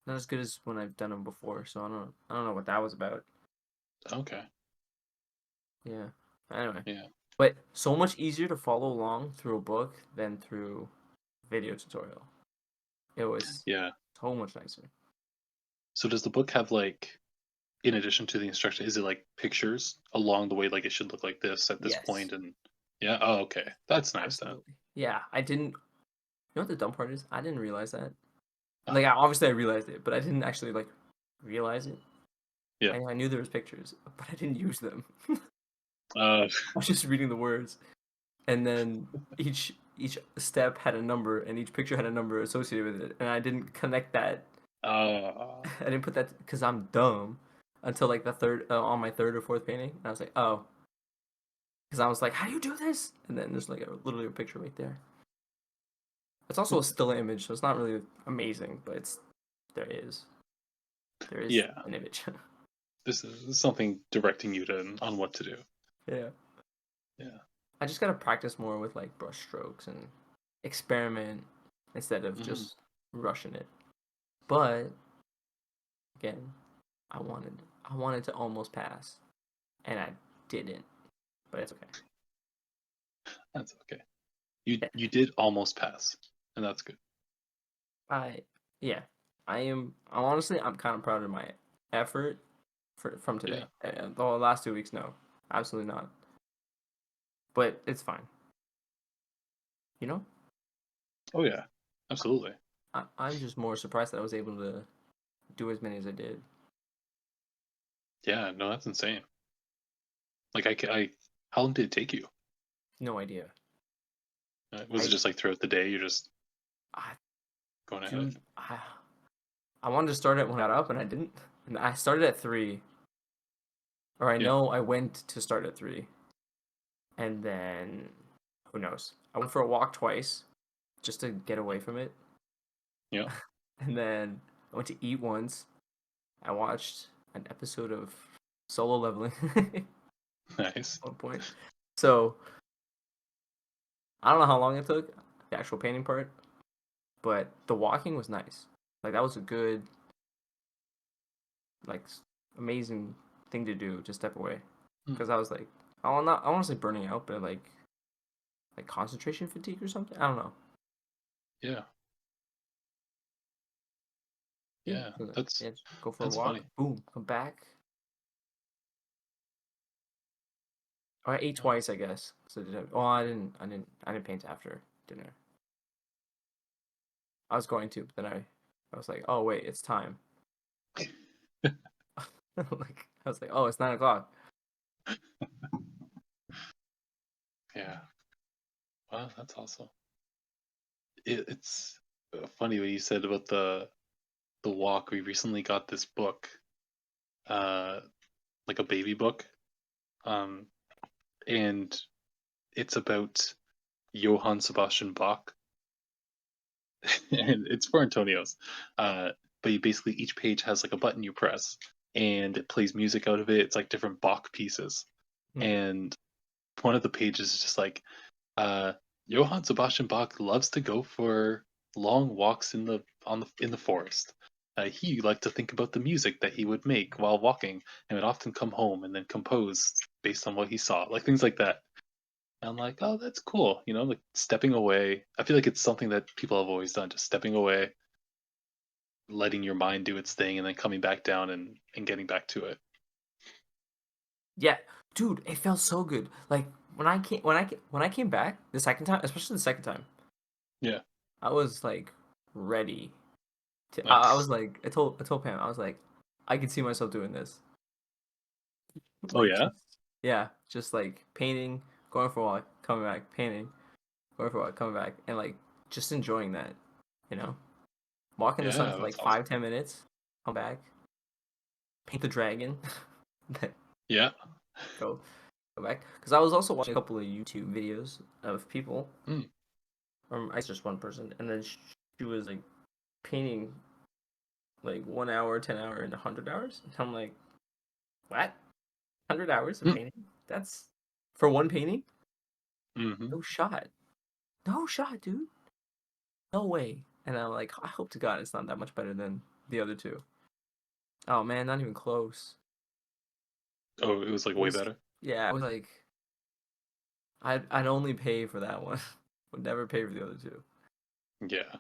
not as good as when I've done them before. So I don't know what that was about. Okay, Yeah. Anyway, yeah, but so much easier to follow along through a book than through video tutorial. It was yeah. so much nicer. So does the book have like, in addition to the instruction, is it like pictures along the way, like it should look like this at this Yes, point, and yeah, oh, okay, that's nice then. absolutely. Yeah, I didn't. You know what the dumb part is? I didn't realize that. Oh, Like, obviously I realized it, but I didn't actually like realize it. yeah, I knew there was pictures, but I didn't use them. uh, I was just reading the words, and then each step had a number, and each picture had a number associated with it, and I didn't connect that. uh, I didn't put that because I'm dumb until like the third on my third or fourth painting, and I was like, oh, because I was like, how do you do this? And then there's like literally a picture right there. It's also a still image, so it's not really amazing, but there is there is yeah. an image. This is something directing you to on what to do. Yeah. Yeah. I just gotta practice more with like brush strokes and experiment instead of Hmm. just rushing it. But again, I wanted to almost pass, and I didn't. But it's okay. That's okay. You did almost pass, and that's good. I yeah, I am. I'm kind of proud of my effort from Yeah. today. The last 2 weeks, no, absolutely not. But it's fine. You know, Oh yeah. Absolutely. I'm just more surprised that I was able to do as many as I did. Yeah. No, that's insane. Like how long did it take you? No idea. Was it I just like throughout the day? You're just I going at it. dude, I wanted to start it when I got up, and I didn't. And I started at 3, or I Yeah. know I went to start at 3, and then who knows? I went for a walk twice just to get away from it, Yeah. and then I went to eat once. I watched an episode of Solo Leveling at Nice. one point. So I don't know how long it took, the actual painting part, but the walking was nice. Like that was a good, like, amazing thing to do to step away, Hmm. because I was like, I want to say burning out, but like concentration fatigue or something. I don't know. Yeah. Yeah, Yeah. yeah. Just go for a That's walk. funny. Boom, come back. Or I ate Uh, twice, I guess. So I didn't paint after dinner. I was going to, but then I was like, oh wait, it's time. Like I was like, oh, it's 9 o'clock. yeah. Wow, that's awesome. It's funny what you said about the walk. We recently got this book, uh, like a baby book, um, and it's about Johann Sebastian Bach, and it's for Antonio's. But you basically each page has like a button you press, and it plays music out of it. It's like different Bach pieces, Hmm. and one of the pages is just like, uh, Johann Sebastian Bach loves to go for long walks in the forest. He liked to think about the music that he would make while walking, and would often come home and then compose based on what he saw, like things like that. And I'm like, oh, that's cool. You know, like stepping away. I feel like it's something that people have always done, just stepping away, letting your mind do its thing, and then coming back down and getting back to it. Yeah, dude, it felt so good. Like when I came back the second time, especially the second time, Yeah, I was like ready to. I was nice. like, I told Pam, I was like, I could see myself doing this. Oh Like yeah, just yeah, just like painting, going for a walk, coming back, painting. or for what, coming back and like just enjoying that, you know, walk in the sun Yeah, for like that's awesome. 5-10 minutes, come back, paint the dragon, then Yeah. go go back. Because I was also watching a couple of YouTube videos of people, Mm. it's just one person, and then she was like painting like 1 hour, 10 hour, and 100 hours. And I'm like, what? 100 hours of Mm. painting? That's for one painting? Hmm. No shot. No shot, dude. No way. And I'm like, I hope to God it's not that much better than the other two. Oh man, not even close. Oh, it was like It way was, better. yeah, I was like, I'd only pay for that one. Would never pay for the other two. Yeah.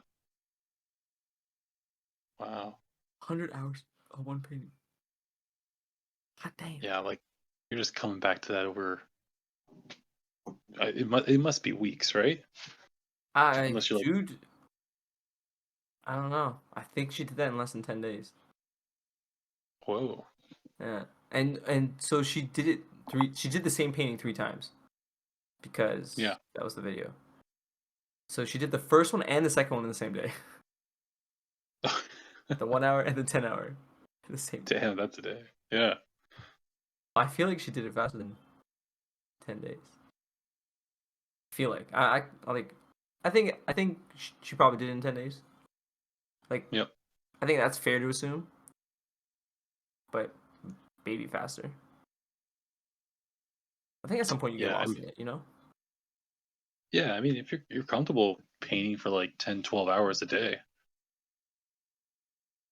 Wow. 100 hours of one painting. God damn. Yeah, like you're just coming back to that over. It must be weeks, right? Unless you're like, Dude, I don't know. I think she did that in less than 10 days. whoa. Yeah, and so she did it three. She did the same painting 3 times Yeah. because that was the video. So she did the first one and the second one in the same day. The 1 hour and the 10 hour in the same day. Damn, that's a day. Yeah. I feel like she did it faster than 10 days. I feel like I like. I think she probably did it in 10 days. Like Yep. I think that's fair to assume, but maybe faster. I think at some point you get Yeah. I lost mean, in it, you know? yeah. I mean, if you're comfortable painting for like 10, 12 hours a day,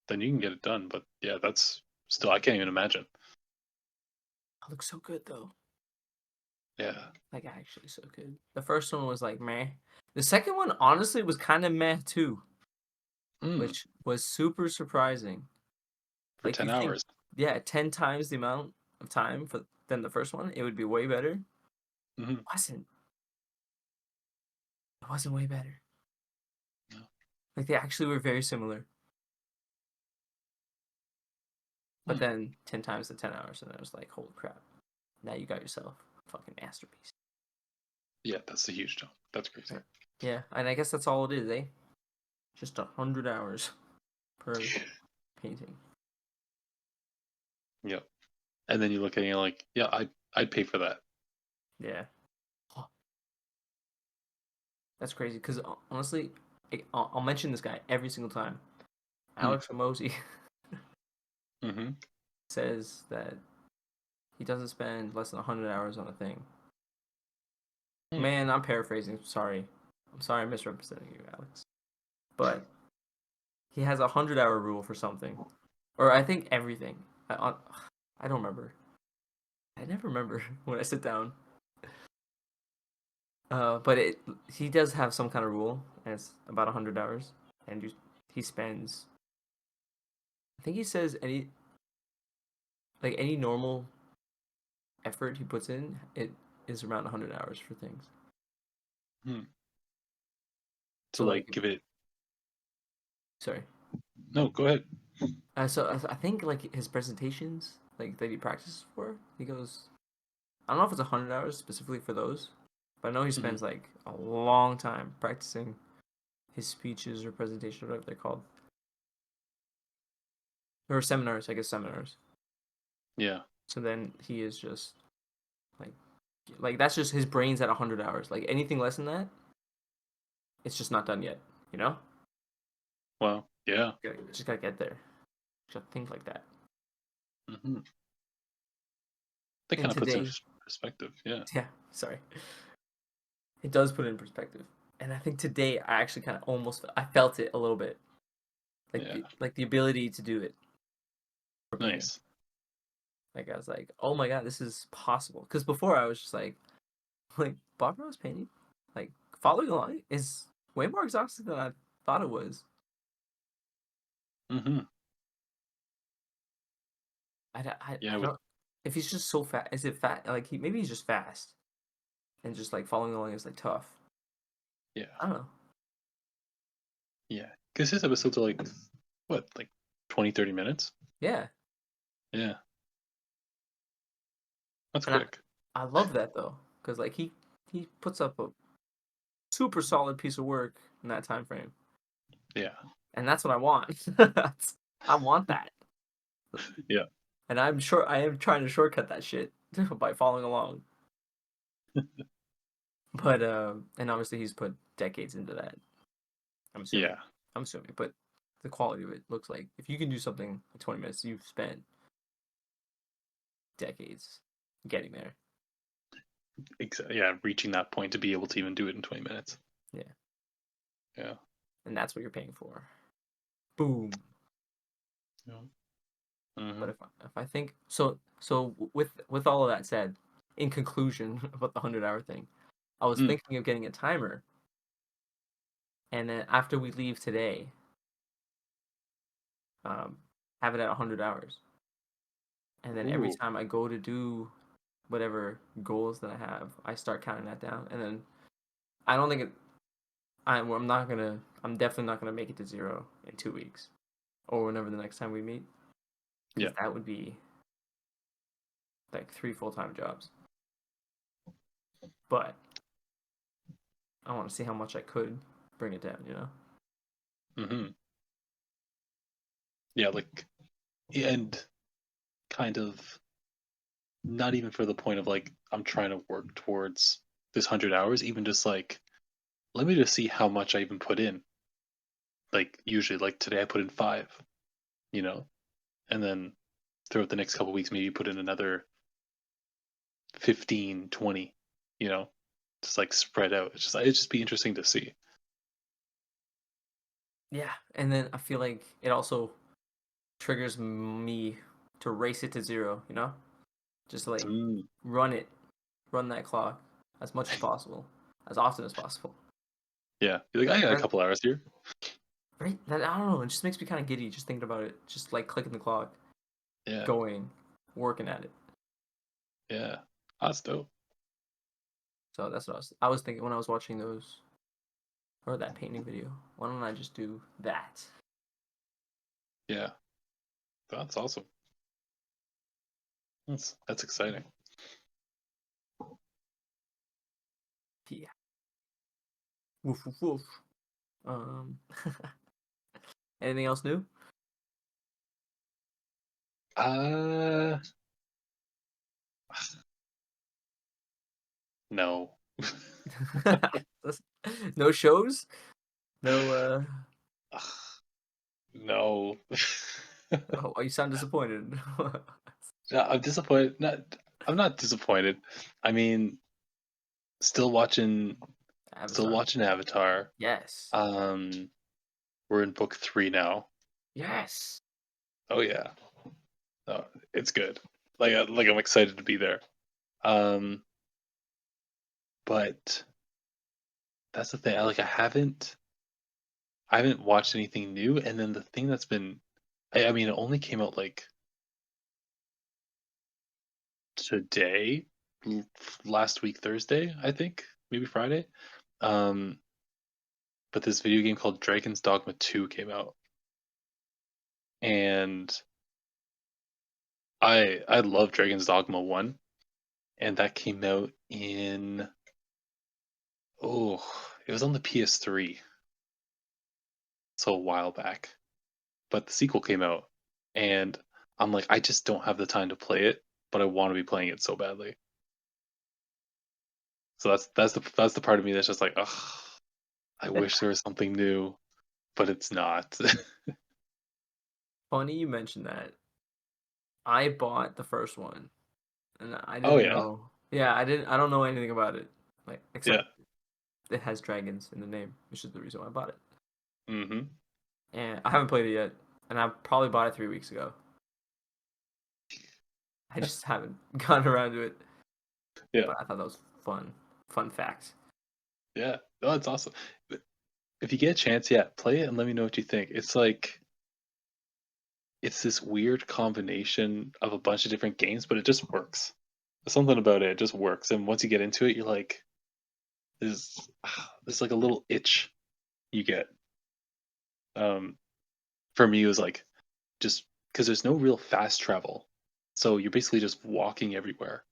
then you can get it done. But yeah, that's still I can't even imagine. It looks so good though. Yeah. Like actually so good. The first one was like meh. The second one honestly was kind of meh too, Mm, which was super surprising. for Like you 10 think, hours. yeah, 10 times the amount of time for than the first one, it would be way better. Hmm. Wasn't. It wasn't way better. No. Like they actually were very similar. But Hmm. then 10 times the 10 hours, and I was like, holy crap! Now you got yourself a fucking masterpiece. Yeah, that's a huge jump. That's crazy. Yeah, and I guess that's all it is, eh? Just 100 hours per painting. Yep. And then you look at it and you're like, yeah, I'd pay for that. Yeah. Oh, that's crazy. Because honestly, I'll mention this guy every single time. Hmm. Alex Ramosi Mm-hmm. says that he doesn't spend less than 100 hours on a thing. Hmm. Man, I'm paraphrasing. Sorry. I'm sorry I'm misrepresenting you, Alex. But he has a 100-hour rule for something. Or I think everything. I don't remember. I never remember when I sit down. But he does have some kind of rule, and it's about 100 hours, and he spends. I think he says any normal effort he puts in, it is around 100 hours for things. Hmm. So To like, like give it. sorry. No, go ahead. So I think like his presentations, like that he practices for, he goes. I don't know if it's 100 hours specifically for those, but I know he Hmm. spends like a long time practicing his speeches or presentations, whatever they're called, or seminars. I guess seminars. Yeah. So then he is just like that's just his brain's at 100 hours. Like anything less than that, it's just not done yet. You know, Well, yeah. just gotta get there. Just gotta think like that. Hmm. That And kind of puts it in today, perspective. Yeah. yeah, sorry, it does put it in perspective. And I think today I actually kind of almost I felt it a little bit, Yeah. like the ability to do it for painting. Nice. Like I was like, oh my god, this is possible. Because before I was just like Bob Ross painting, like following along is way more exhausting than I thought it was. Hmm. I Yeah. With don't. If he's just so fast, is it fat? Like maybe he's just fast, and just like following along is like tough. yeah. I don't know. Yeah. Because his episodes are like what, like 20, 30 minutes? Yeah, Yeah. That's and quick. I love that though, because like he puts up a super solid piece of work in that time frame, Yeah. and that's what I want. I want that, Yeah. and I am trying to shortcut that shit by following along. But and obviously he's put decades into that. I'm assuming. Yeah. I'm assuming, but the quality of it looks like if you can do something in 20 minutes, you've spent decades getting there. Yeah. Reaching that point to be able to even do it in 20 minutes. Yeah, Yeah. and that's what you're paying for. Boom. Yeah. But Hmm. if I think with all of that said, in conclusion about the 100-hour thing, I was Mm. thinking of getting a timer, and then after we leave today, um, have it at 100 hours, and then every Ooh. time I go to do whatever goals that I have, I start counting that down, and then I don't think it. I'm not gonna. I'm definitely not gonna make it to 0 in 2 weeks, or whenever the next time we meet, Yeah. because that would be like 3 full-time jobs. But I want to see how much I could bring it down. Hmm. Yeah. Like, and kind of not even for the point of like I'm trying to work towards this 100 hours. Even just like let me just see how much I even put in. Like usually, like today I put in 5. You know, and then throughout the next couple weeks, maybe put in another 15, 20. You know, just like spread out. It'd just be interesting to see. Yeah, and then I feel like it also triggers me to race it to 0. Just to, like Mm. run it, run that clock as much as possible, as often as possible. Yeah, you're like I got a That, couple hours here. right? That I don't know. It just makes me kind of giddy just thinking about it. Just like clicking the clock, Yeah, going, working at it. yeah, that's dope. So that's what I was thinking when I was watching those or that painting video. Why don't I just do that? Yeah, that's awesome. That's exciting. Yeah. Woof woof woof. Um. Anything else new? Uh, no. No shows? No. No. Oh, you sound disappointed. Yeah, I'm disappointed. I'm not disappointed. I mean, still watching, still Avatar. watching Avatar. Yes. Um, we're in book 3 now. Yes. Oh yeah, oh, it's good. Like I'm excited to be there. Um, but that's the thing. I haven't watched anything new, and then the thing that's been, I mean, it only came out like today, l- last week Thursday, I think, maybe Friday. Um, but this video game called Dragon's Dogma 2 came out, and I love Dragon's Dogma 1, and that came out in oh, it was on the PS3, so a while back. But the sequel came out, and I'm like, I just don't have the time to play it, but I want to be playing it so badly. So that's the part of me that's just like, ugh, I wish there was something new, but it's not. Funny you mentioned that. I bought the first one, and I Oh didn't yeah, know. Yeah, I didn't. I don't know anything about it, like yeah. except it has dragons in the name, which is the reason why I bought it. Hmm. And I haven't played it yet, and I probably bought it 3 weeks ago. I just haven't gotten around to it, Yeah, but I thought that was fun. Fun fact. yeah. Oh, it's awesome. But if you get a chance, yeah, play it and let me know what you think. It's like it's this weird combination of a bunch of different games, but it just works. There's something about it, it just works. And once you get into it, you're like, there's there's like a little itch you get. Um, for me, it was like just because there's no real fast travel, so you're basically just walking everywhere.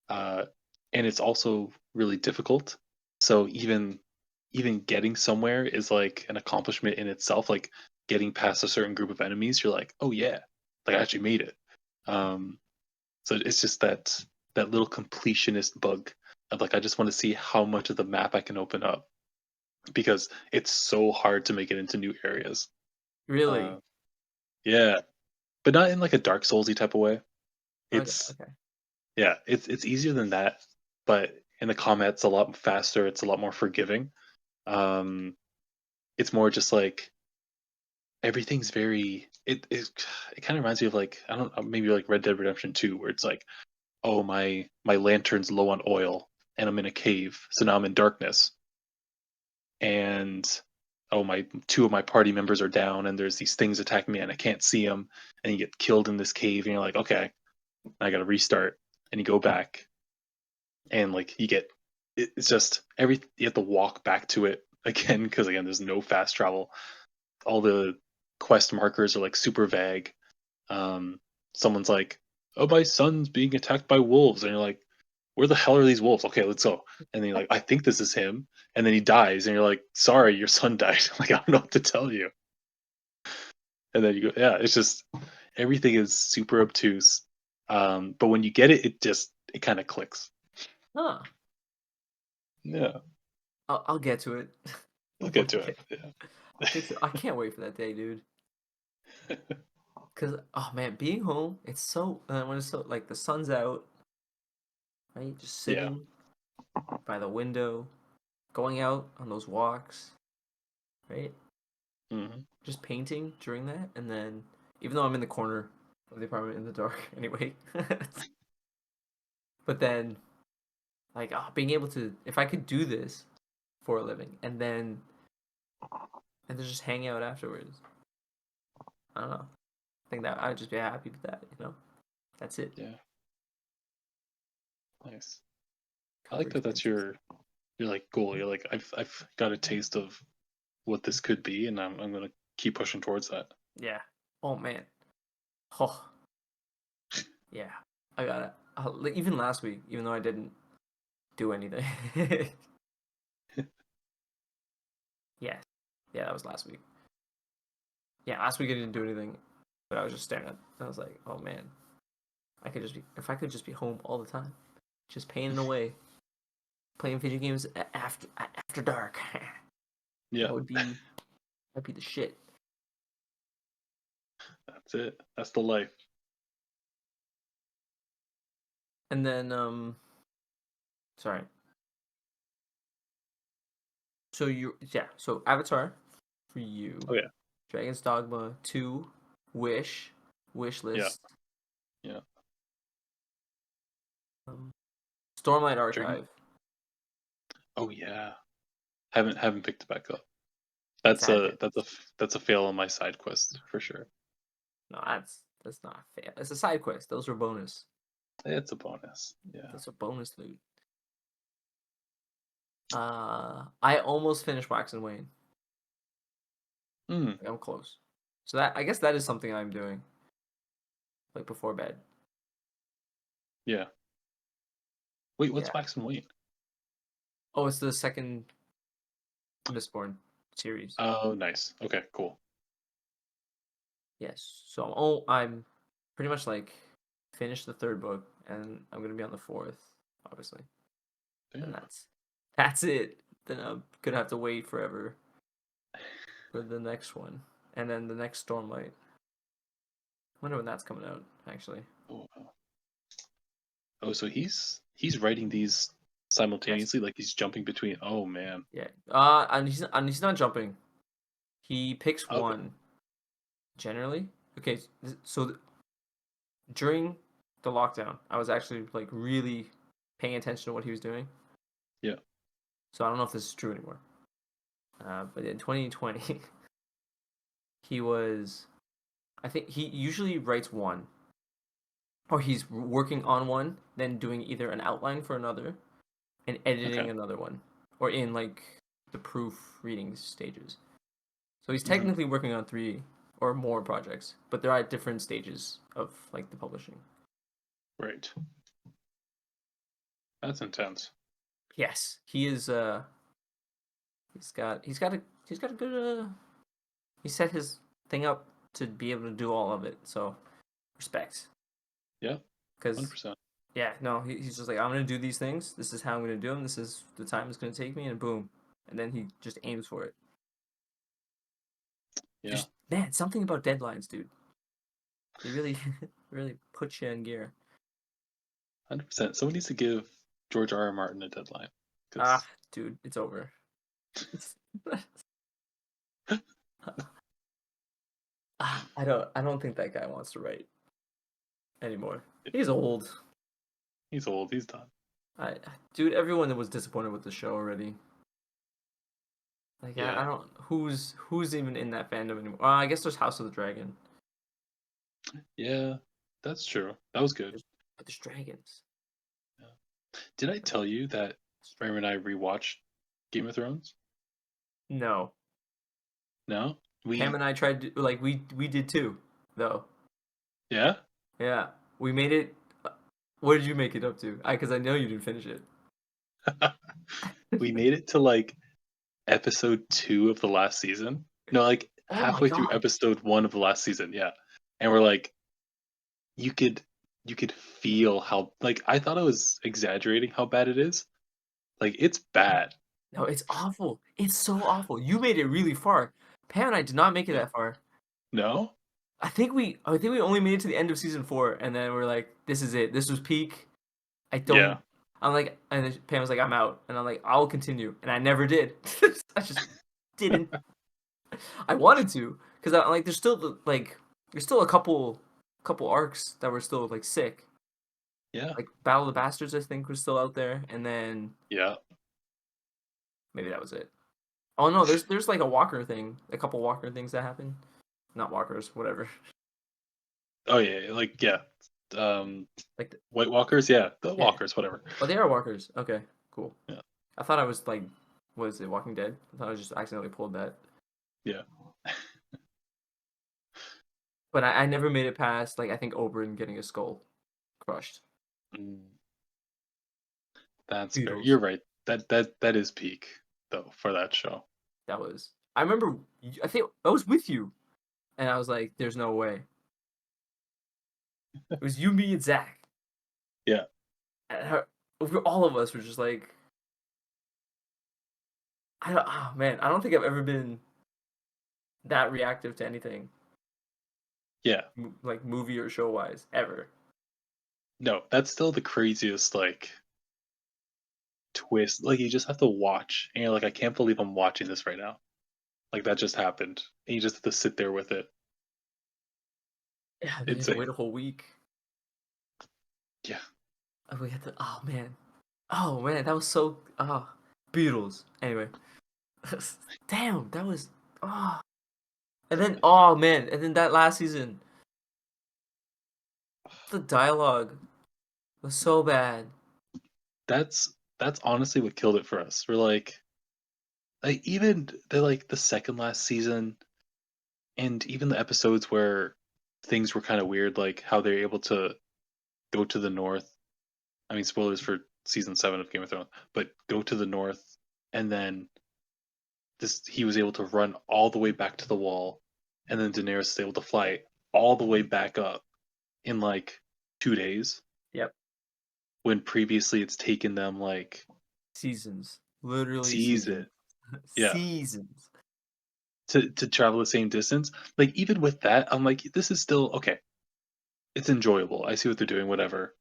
Uh, and it's also really difficult. So even even getting somewhere is like an accomplishment in itself. Like getting past a certain group of enemies, you're like, oh yeah, like I actually made it. Um, so it's just that little completionist bug of like I just want to see how much of the map I can open up because it's so hard to make it into new areas. Uh, Really? yeah, but not in like a Dark Soulsy type of way. Okay, It's okay. yeah, it's easier than that, but in the combat it's a lot faster. It's a lot more forgiving. Um, it's more just like everything's very it kind of reminds me of like I don't know, maybe like Red Dead Redemption 2 where it's like, "Oh, my lantern's low on oil and I'm in a cave. So now I'm in darkness and oh, my two of my party members are down and there's these things attacking me and I can't see them and you get killed in this cave and you're like, "Okay, I got to restart." And you go back and like you get it's just every you have to walk back to it again because again there's no fast travel. All the quest markers are like super vague. Um, someone's like, "Oh, my son's being attacked by wolves," and you're like, "Where the hell are these wolves? Okay, let's go." And then you're like, "I think this is him," and then he dies, and you're like, "Sorry, your son died." Like I don't know what to tell you. And then you go, yeah, it's just everything is super obtuse. But when you get it, it kind of clicks. Huh. Yeah, I'll get to it. I'll I'll get to it. get, I'll get to. I can't wait for that day, dude. Yeah, Cause oh man, being home, it's so when it's so like the sun's out, right? Just yeah. sitting by the window, going out on those walks, right? Hmm. Just painting during that, and then even though I'm in the corner of the apartment in the dark anyway, but then like being able to, if I could do this for a living, and then just hang out afterwards, I don't know. I think that I'd just be happy with that, you know. That's it. Yeah, nice. I Cover like that. That's expenses. your like goal. You're like I've got a taste of what this could be, and I'm gonna keep pushing towards that. Yeah. Oh man. Oh yeah. I got it. Like, even last week, even though I didn't do anything. Yes. Yeah, that was last week. Yeah, last week I didn't do anything, but I was just staring at. I was like, oh man, I could just be if I could just be home all the time, just painting away, playing video games after dark. Yeah, That would be that'd be the shit. that's it. That's the life. And then sorry. So you yeah, so Avatar for you, Oh yeah, Dragon's Dogma 2, wish yeah, list, yeah. um, Stormlight Dragon. Archive. Oh yeah. Haven't picked it back up. It's at the That's a fail on my side quest for sure. no, that's not fair. It's a side quest. Those are bonus. It's a bonus. Yeah. That's a bonus loot. I almost finished Wax and Wayne. Hmm. Like, I'm close. So that I guess that is something I'm doing like before bed. Yeah. Wait, what's Yeah. Wax and Wayne? Oh, it's the second Mistborn series. Oh, nice. Okay, cool. Yes. So I'm pretty much like finished the third book, and I'm gonna be on the fourth, obviously. And Yeah. that's it. Then I'm gonna have to wait forever for the next one, and then the next Stormlight. Wonder when that's coming out. Actually, Oh, wow. Oh, so he's writing these yes, simultaneously, like he's jumping between. Oh man. yeah. And he's not jumping. He picks Okay. one generally. Okay, so during the lockdown, I was actually like really paying attention to what he was doing. Yeah. So I don't know if this is true anymore. But in 2020, he was. I think he usually writes one, or he's working on one, then doing either an outline for another, and Okay. editing another one, or in like the proofreading stages. So he's Hmm. technically working on three or more projects, but they're at different stages of like the publishing. Right. That's intense. Yes, he is. he's got a good he set his thing up to be able to do all of it. So respect, Yeah, because 100%. yeah, no, he's just like, I'm gonna do these things. This is how I'm gonna do them. This is the time it's gonna take me, and boom, and then he just aims for it. Yeah, Just man, something about deadlines, dude. They really really put you in gear. 100%. Someone needs to give George R. R. Martin a deadline Ah, because dude, it's over. I don't think that guy wants to write anymore. He's old. he's old. He's done. I dude, everyone was disappointed with the show already. Like I Yeah, don't who's even in that fandom anymore. I guess there's House of the Dragon. yeah, that's true. That was good. But there's dragons. Yeah. Did I tell you that Ram and I rewatched Game of Thrones? No, No, Cam we and I tried to like we did too, though. yeah. Yeah, we made it. What did you make it up to? Because I know you didn't finish it. We made it to like episode 2 of the last season. No, like Oh my halfway through god! episode 1 of the last season. Yeah, and we're like, you could you could feel how like I thought I was exaggerating how bad it is. Like it's bad. No, it's awful. It's so awful. You made it really far. Pam and I did not make it Yeah. that far. No. I think we only made it to the end of season 4, and then we're like, this is it. This was peak. I Yeah. don't. I'm like, and then Pam was like, I'm out, and I'm like, I'll continue, and I never did. I just didn't. I wanted to, because I like, there's still a couple arcs that were still like sick. Yeah. Like Battle of the Bastards, I think was still out there, and then Yeah. maybe that was it. Oh no, there's like a Walker thing, a couple Walker things that happen. Not Walkers, whatever. Oh yeah. Like yeah. Like White Walkers. Yeah. The yeah. Walkers. Whatever. Oh, they are Walkers. Okay, cool. Yeah. I thought I was like, what is it, Walking Dead? I thought I just accidentally pulled that. Yeah. But I never made it past like I think Oberyn getting his skull crushed. Mm, that's fair. Beatles. You're right. That is peak though for that show. That was. I remember. I think I was with you, and I was like, "There's no way." It was you, me, and Zach. Yeah. And all of us were just like, I don't. Oh man, I don't think I've ever been that reactive to anything, Yeah. like movie or show wise, ever. No, that's still the craziest like twist. Like you just have to watch, and you're like, I can't believe I'm watching this right now. Like that just happened, and you just have to sit there with it. Yeah, then you have to Insane. wait a whole week. Yeah. And we had to. Oh man, that was so. Beatles. Anyway, damn, that was. Oh, and then oh man, and then that last season, the dialogue was so bad. That's honestly what killed it for us. We're like even the second last season, and even the episodes where things were kind of weird, like how they're able to go to the north. I mean, spoilers for season 7 of Game of Thrones, but go to the north, and then this he was able to run all the way back to the wall, and then Daenerys is able to fly all the way back up in like 2 days, Yep, when previously it's taken them like seasons, literally seasons, season, yeah, seasons. to travel the same distance. Like even with that, I'm like, this is still okay. It's enjoyable. I see what they're doing. Whatever,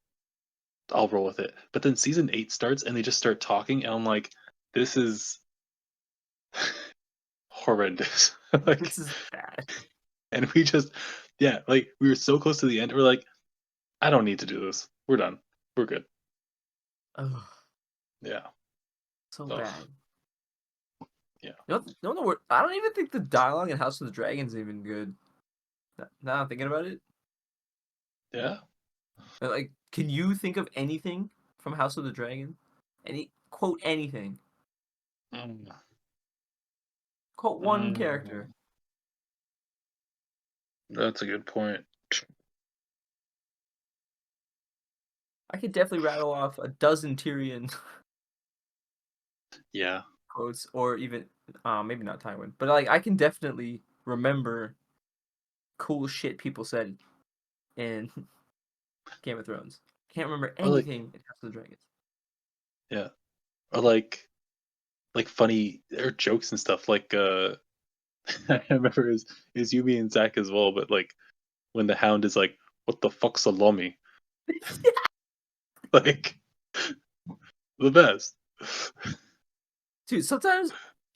I'll roll with it. But then season 8 starts, and they just start talking, and I'm like, this is horrendous. Like, This is bad. and we just, yeah, like we were so close to the end. We're like, I don't need to do this. We're done. We're good. Ugh, Yeah. so Ugh. bad. Yeah. No, no, I don't even think the dialogue in House of the Dragon's even good. Now I'm thinking about it. Yeah. Like, can you think of anything from House of the Dragon? Quote anything. Mm. Quote one character. Mm. That's a good point. I could definitely rattle off a dozen Tyrion Yeah. quotes, or even Maybe not Tywin, but like I can definitely remember cool shit people said in Game of Thrones. Can't remember Or like, anything in House of the Dragons. yeah, or like funny or jokes and stuff. Like I remember is Yumi and Zach as well, but like when the Hound is like, "What the fuck's a lommy?" Like the best. Dude, sometimes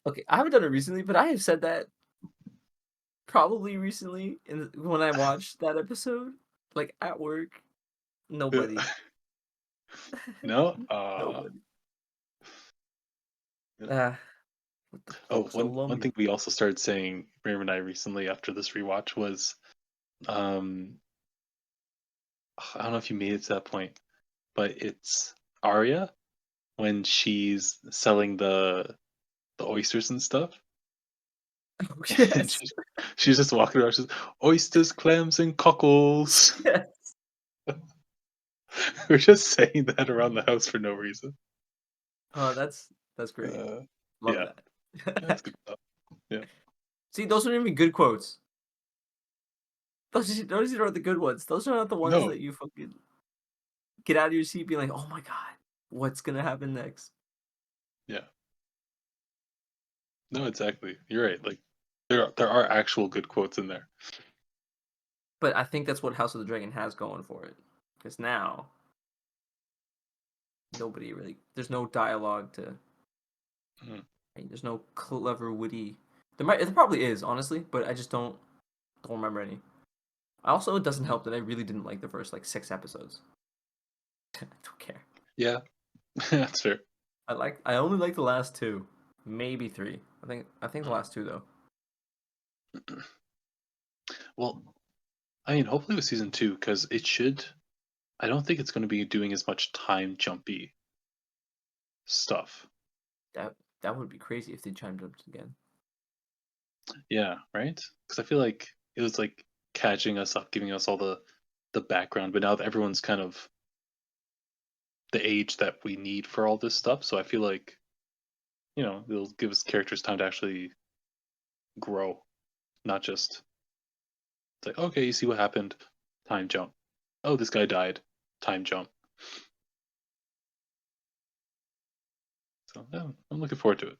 okay, I haven't done it recently, but I have said that probably recently when I watched that episode, like at work. Nobody, No. nobody. Yeah. Ah, what the Oh, fuck's a one lummy? thing we also started saying, Miriam and I recently after this rewatch was, um, I don't know if you made it to that point, but it's Arya when she's selling the oysters and stuff, Oh, and yes, she's just walking around. She's oysters, clams, and cockles. yes. We're just saying that around the house for no reason. Oh, that's great. Uh, Love yeah, that. that's good stuff. Yeah. See, those aren't even good quotes. Those are the good ones. Those are not the ones No. that you fucking get out of your seat being like, "Oh my god, what's gonna happen next?" Yeah. No, exactly. You're right. Like there are actual good quotes in there. But I think that's what House of the Dragon has going for it. Because now nobody really, there's no dialogue to, Mhm. right? There's no clever, witty. There probably is, honestly, but I just don't remember any. Also, it doesn't Yeah. help that I really didn't like the first like 6 episodes. I don't care. Yeah. That's fair. I only like the last two, maybe three. I think the Mhm. last two though. Well, I mean, hopefully with season two, because it should. I don't think it's going to be doing as much time jumpy stuff. That would be crazy if they chimed up again. Yeah, right. Because I feel like it was like catching us up, giving us all the background, but now that everyone's kind of the age that we need for all this stuff, so I feel like it'll give us characters time to actually grow, not just it's like okay, you see what happened, time jump. Oh, this guy died, time jump. So yeah, I'm looking forward to it.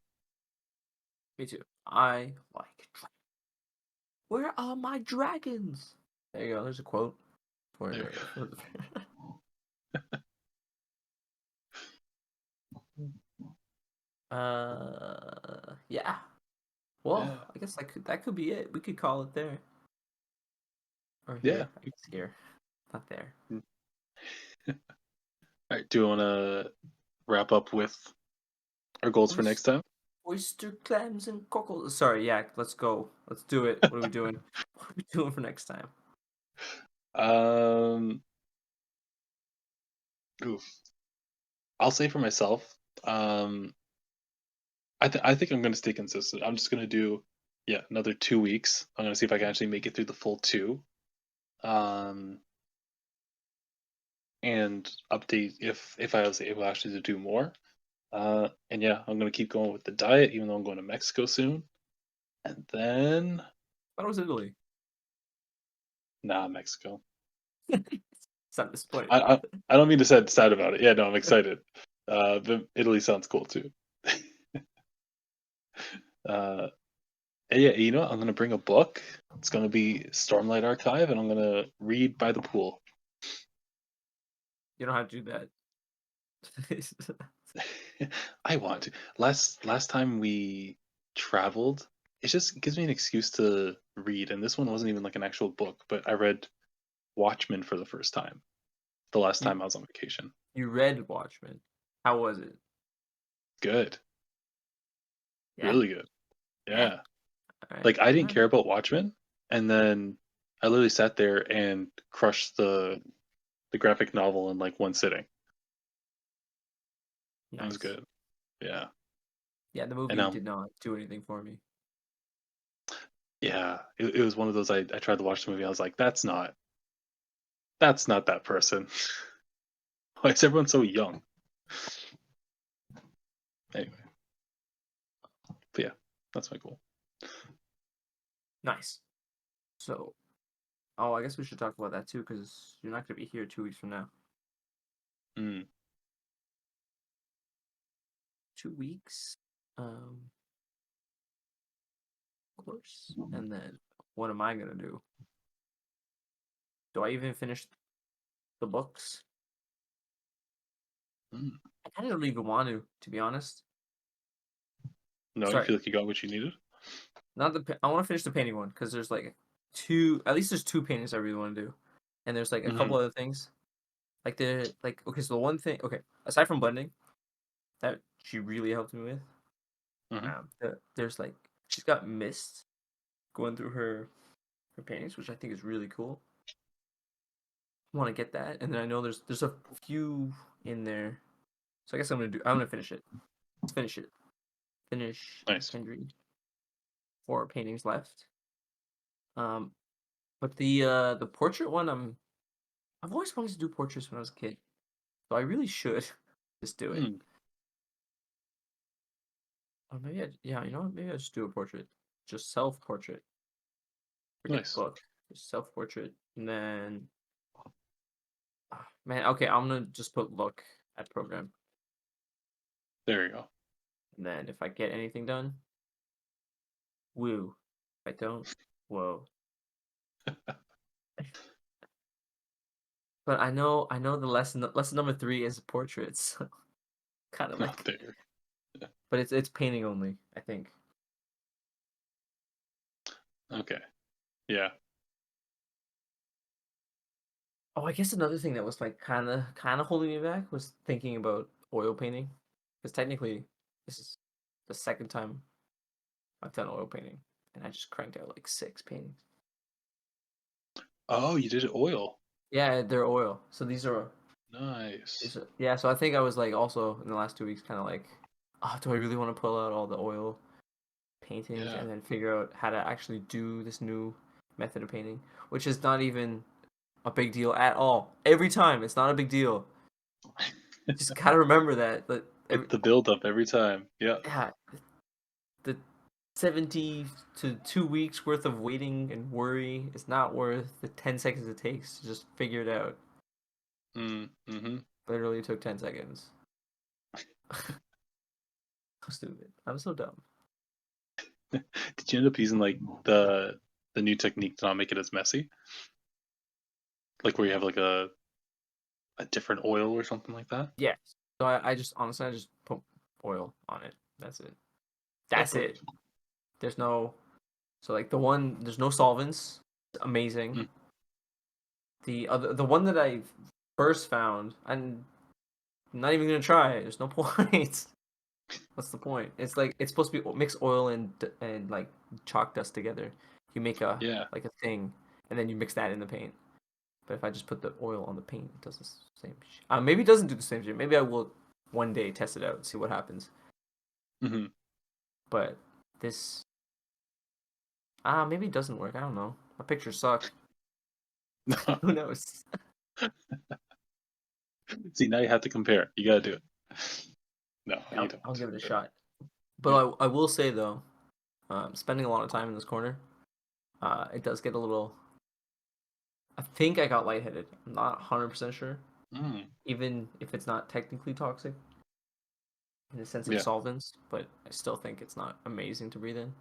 Me too. I like. Where are my dragons? There you go. There's a quote There. for the. Yeah. Well, Yeah, I guess that could be it. We could call it there or yeah. here. I guess here, not there. Mm. All right, do you want to wrap up with our goals for next time? Oyster clams and cockles. Sorry, yeah. Let's go. Let's do it. What are we doing? What are we doing for next time? Um, oof. I'll say for myself, I think I'm going to stay consistent. I'm just going to do, yeah, another 2 weeks. I'm going to see if I can actually make it through the full two, um, and update if I was able actually to do more. And yeah, I'm going to keep going with the diet, even though I'm going to Mexico soon. And then, That was Italy. nah, Mexico. It's not disappointed. I don't mean to sound sad about it. Yeah, no, I'm excited. But Italy sounds cool too. Uh, and yeah, you know what? I'm gonna bring a book. It's gonna be Stormlight Archive, and I'm gonna read by the pool. You don't have to do that. I want to. Last time we traveled, it just gives me an excuse to read, and this one wasn't even like an actual book, but I read Watchmen for the first time. The last you time I was on vacation. you read Watchmen. How was it? Good, Yeah. really good. Yeah. Yeah. All right. Like I All didn't right. care about Watchmen, and then I literally sat there and crushed the graphic novel in like one sitting. It was Nice. good. Yeah. Yeah, the And movie did not do anything for me. yeah, it was one of those I tried to watch the movie. I was like, that's not that person. Why is everyone so young? Anyway, but yeah. That's my goal. Nice. So, I guess we should talk about that too, because you're not gonna be here 2 weeks from now. Mm. 2 weeks. Of course. And then what am I gonna do? Do I even finish the books? Mm. I kind of don't even want to be honest. No, you Sorry, feel like you got what you needed? not I want to finish the painting one because there's like two. At least there's two paintings I really want to do, and there's like a Hmm. couple other things. Like okay. So the one thing, okay, aside from blending, that she really helped me with. Hmm. There's like she's got mist going through her paintings, which I think is really cool. I want to get that, and then I know there's a few in there. So I guess I'm gonna finish it. Let's finish it. Finish Nice. Kendry. 4 paintings left. Um, but the portrait one, I've always wanted to do portraits when I was a kid, so I really should just do it. Mm. Or maybe yeah, you know what? Maybe I just do a portrait, just self portrait. Forget the Nice. book, just self portrait, and then man, okay, I'm gonna just put look at program, There you go. and then if I get anything done, woo. If I don't, whoa. But I know the lesson number 3 is portraits, kind of like, There. but it's painting only, I think. Okay. Yeah. Oh, I guess another thing that was like kind of holding me back was thinking about oil painting, because technically this is the second time I've done oil painting, and I just cranked out like 6 paintings. Oh, you did it oil. Yeah, they're oil, so Nice. yeah. So I think I was like also in the last 2 weeks kind of like, oh, do I really want to pull out all the oil paintings Yeah. and then figure out how to actually do this new method of painting, which is not even a big deal at all. Every time, it's not a big deal. Just gotta remember that. But It's the build up every time. Yeah. yeah, the 70 to 2 weeks worth of waiting and worry is not worth the 10 seconds it takes to just figure it out. Mm-hmm. Literally took 10 seconds. So stupid. I'm so dumb. Did you end up using like the new technique to not make it as messy? Like where you have like a different oil or something like that? Yeah. So I just honestly I just put oil on it. That's it. Oh, That's it. perfect. There's no so like the one there's no solvents. It's amazing. Mm. The one that I first found, I'm not even gonna try it. There's no point. What's the point? It's like it's supposed to be mix oil and like chalk dust together. You make Yeah. a thing, and then you mix that in the paint. But if I just put the oil on the paint, it does the same. Maybe it doesn't do the same shit. Maybe I will one day test it out and see what happens. Hmm. But this maybe it doesn't work. I don't know. My pictures suck. Who knows? See, now you have to compare. You gotta do it. No, Yeah, you I'll don't. give it a But, shot. yeah. But I will say though, spending a lot of time in this corner, it does get a little. I think I got lightheaded. I'm not 100% sure. Mm. Even if it's not technically toxic in the sense of Yeah, solvents, but I still think it's not amazing to breathe in.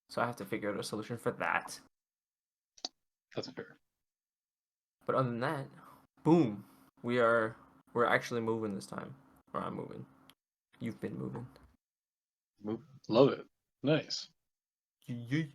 So I have to figure out a solution for that. that's fair. But other than that, boom, we're actually moving this time, or I'm moving. You've been moving. Love it. Nice. Yay.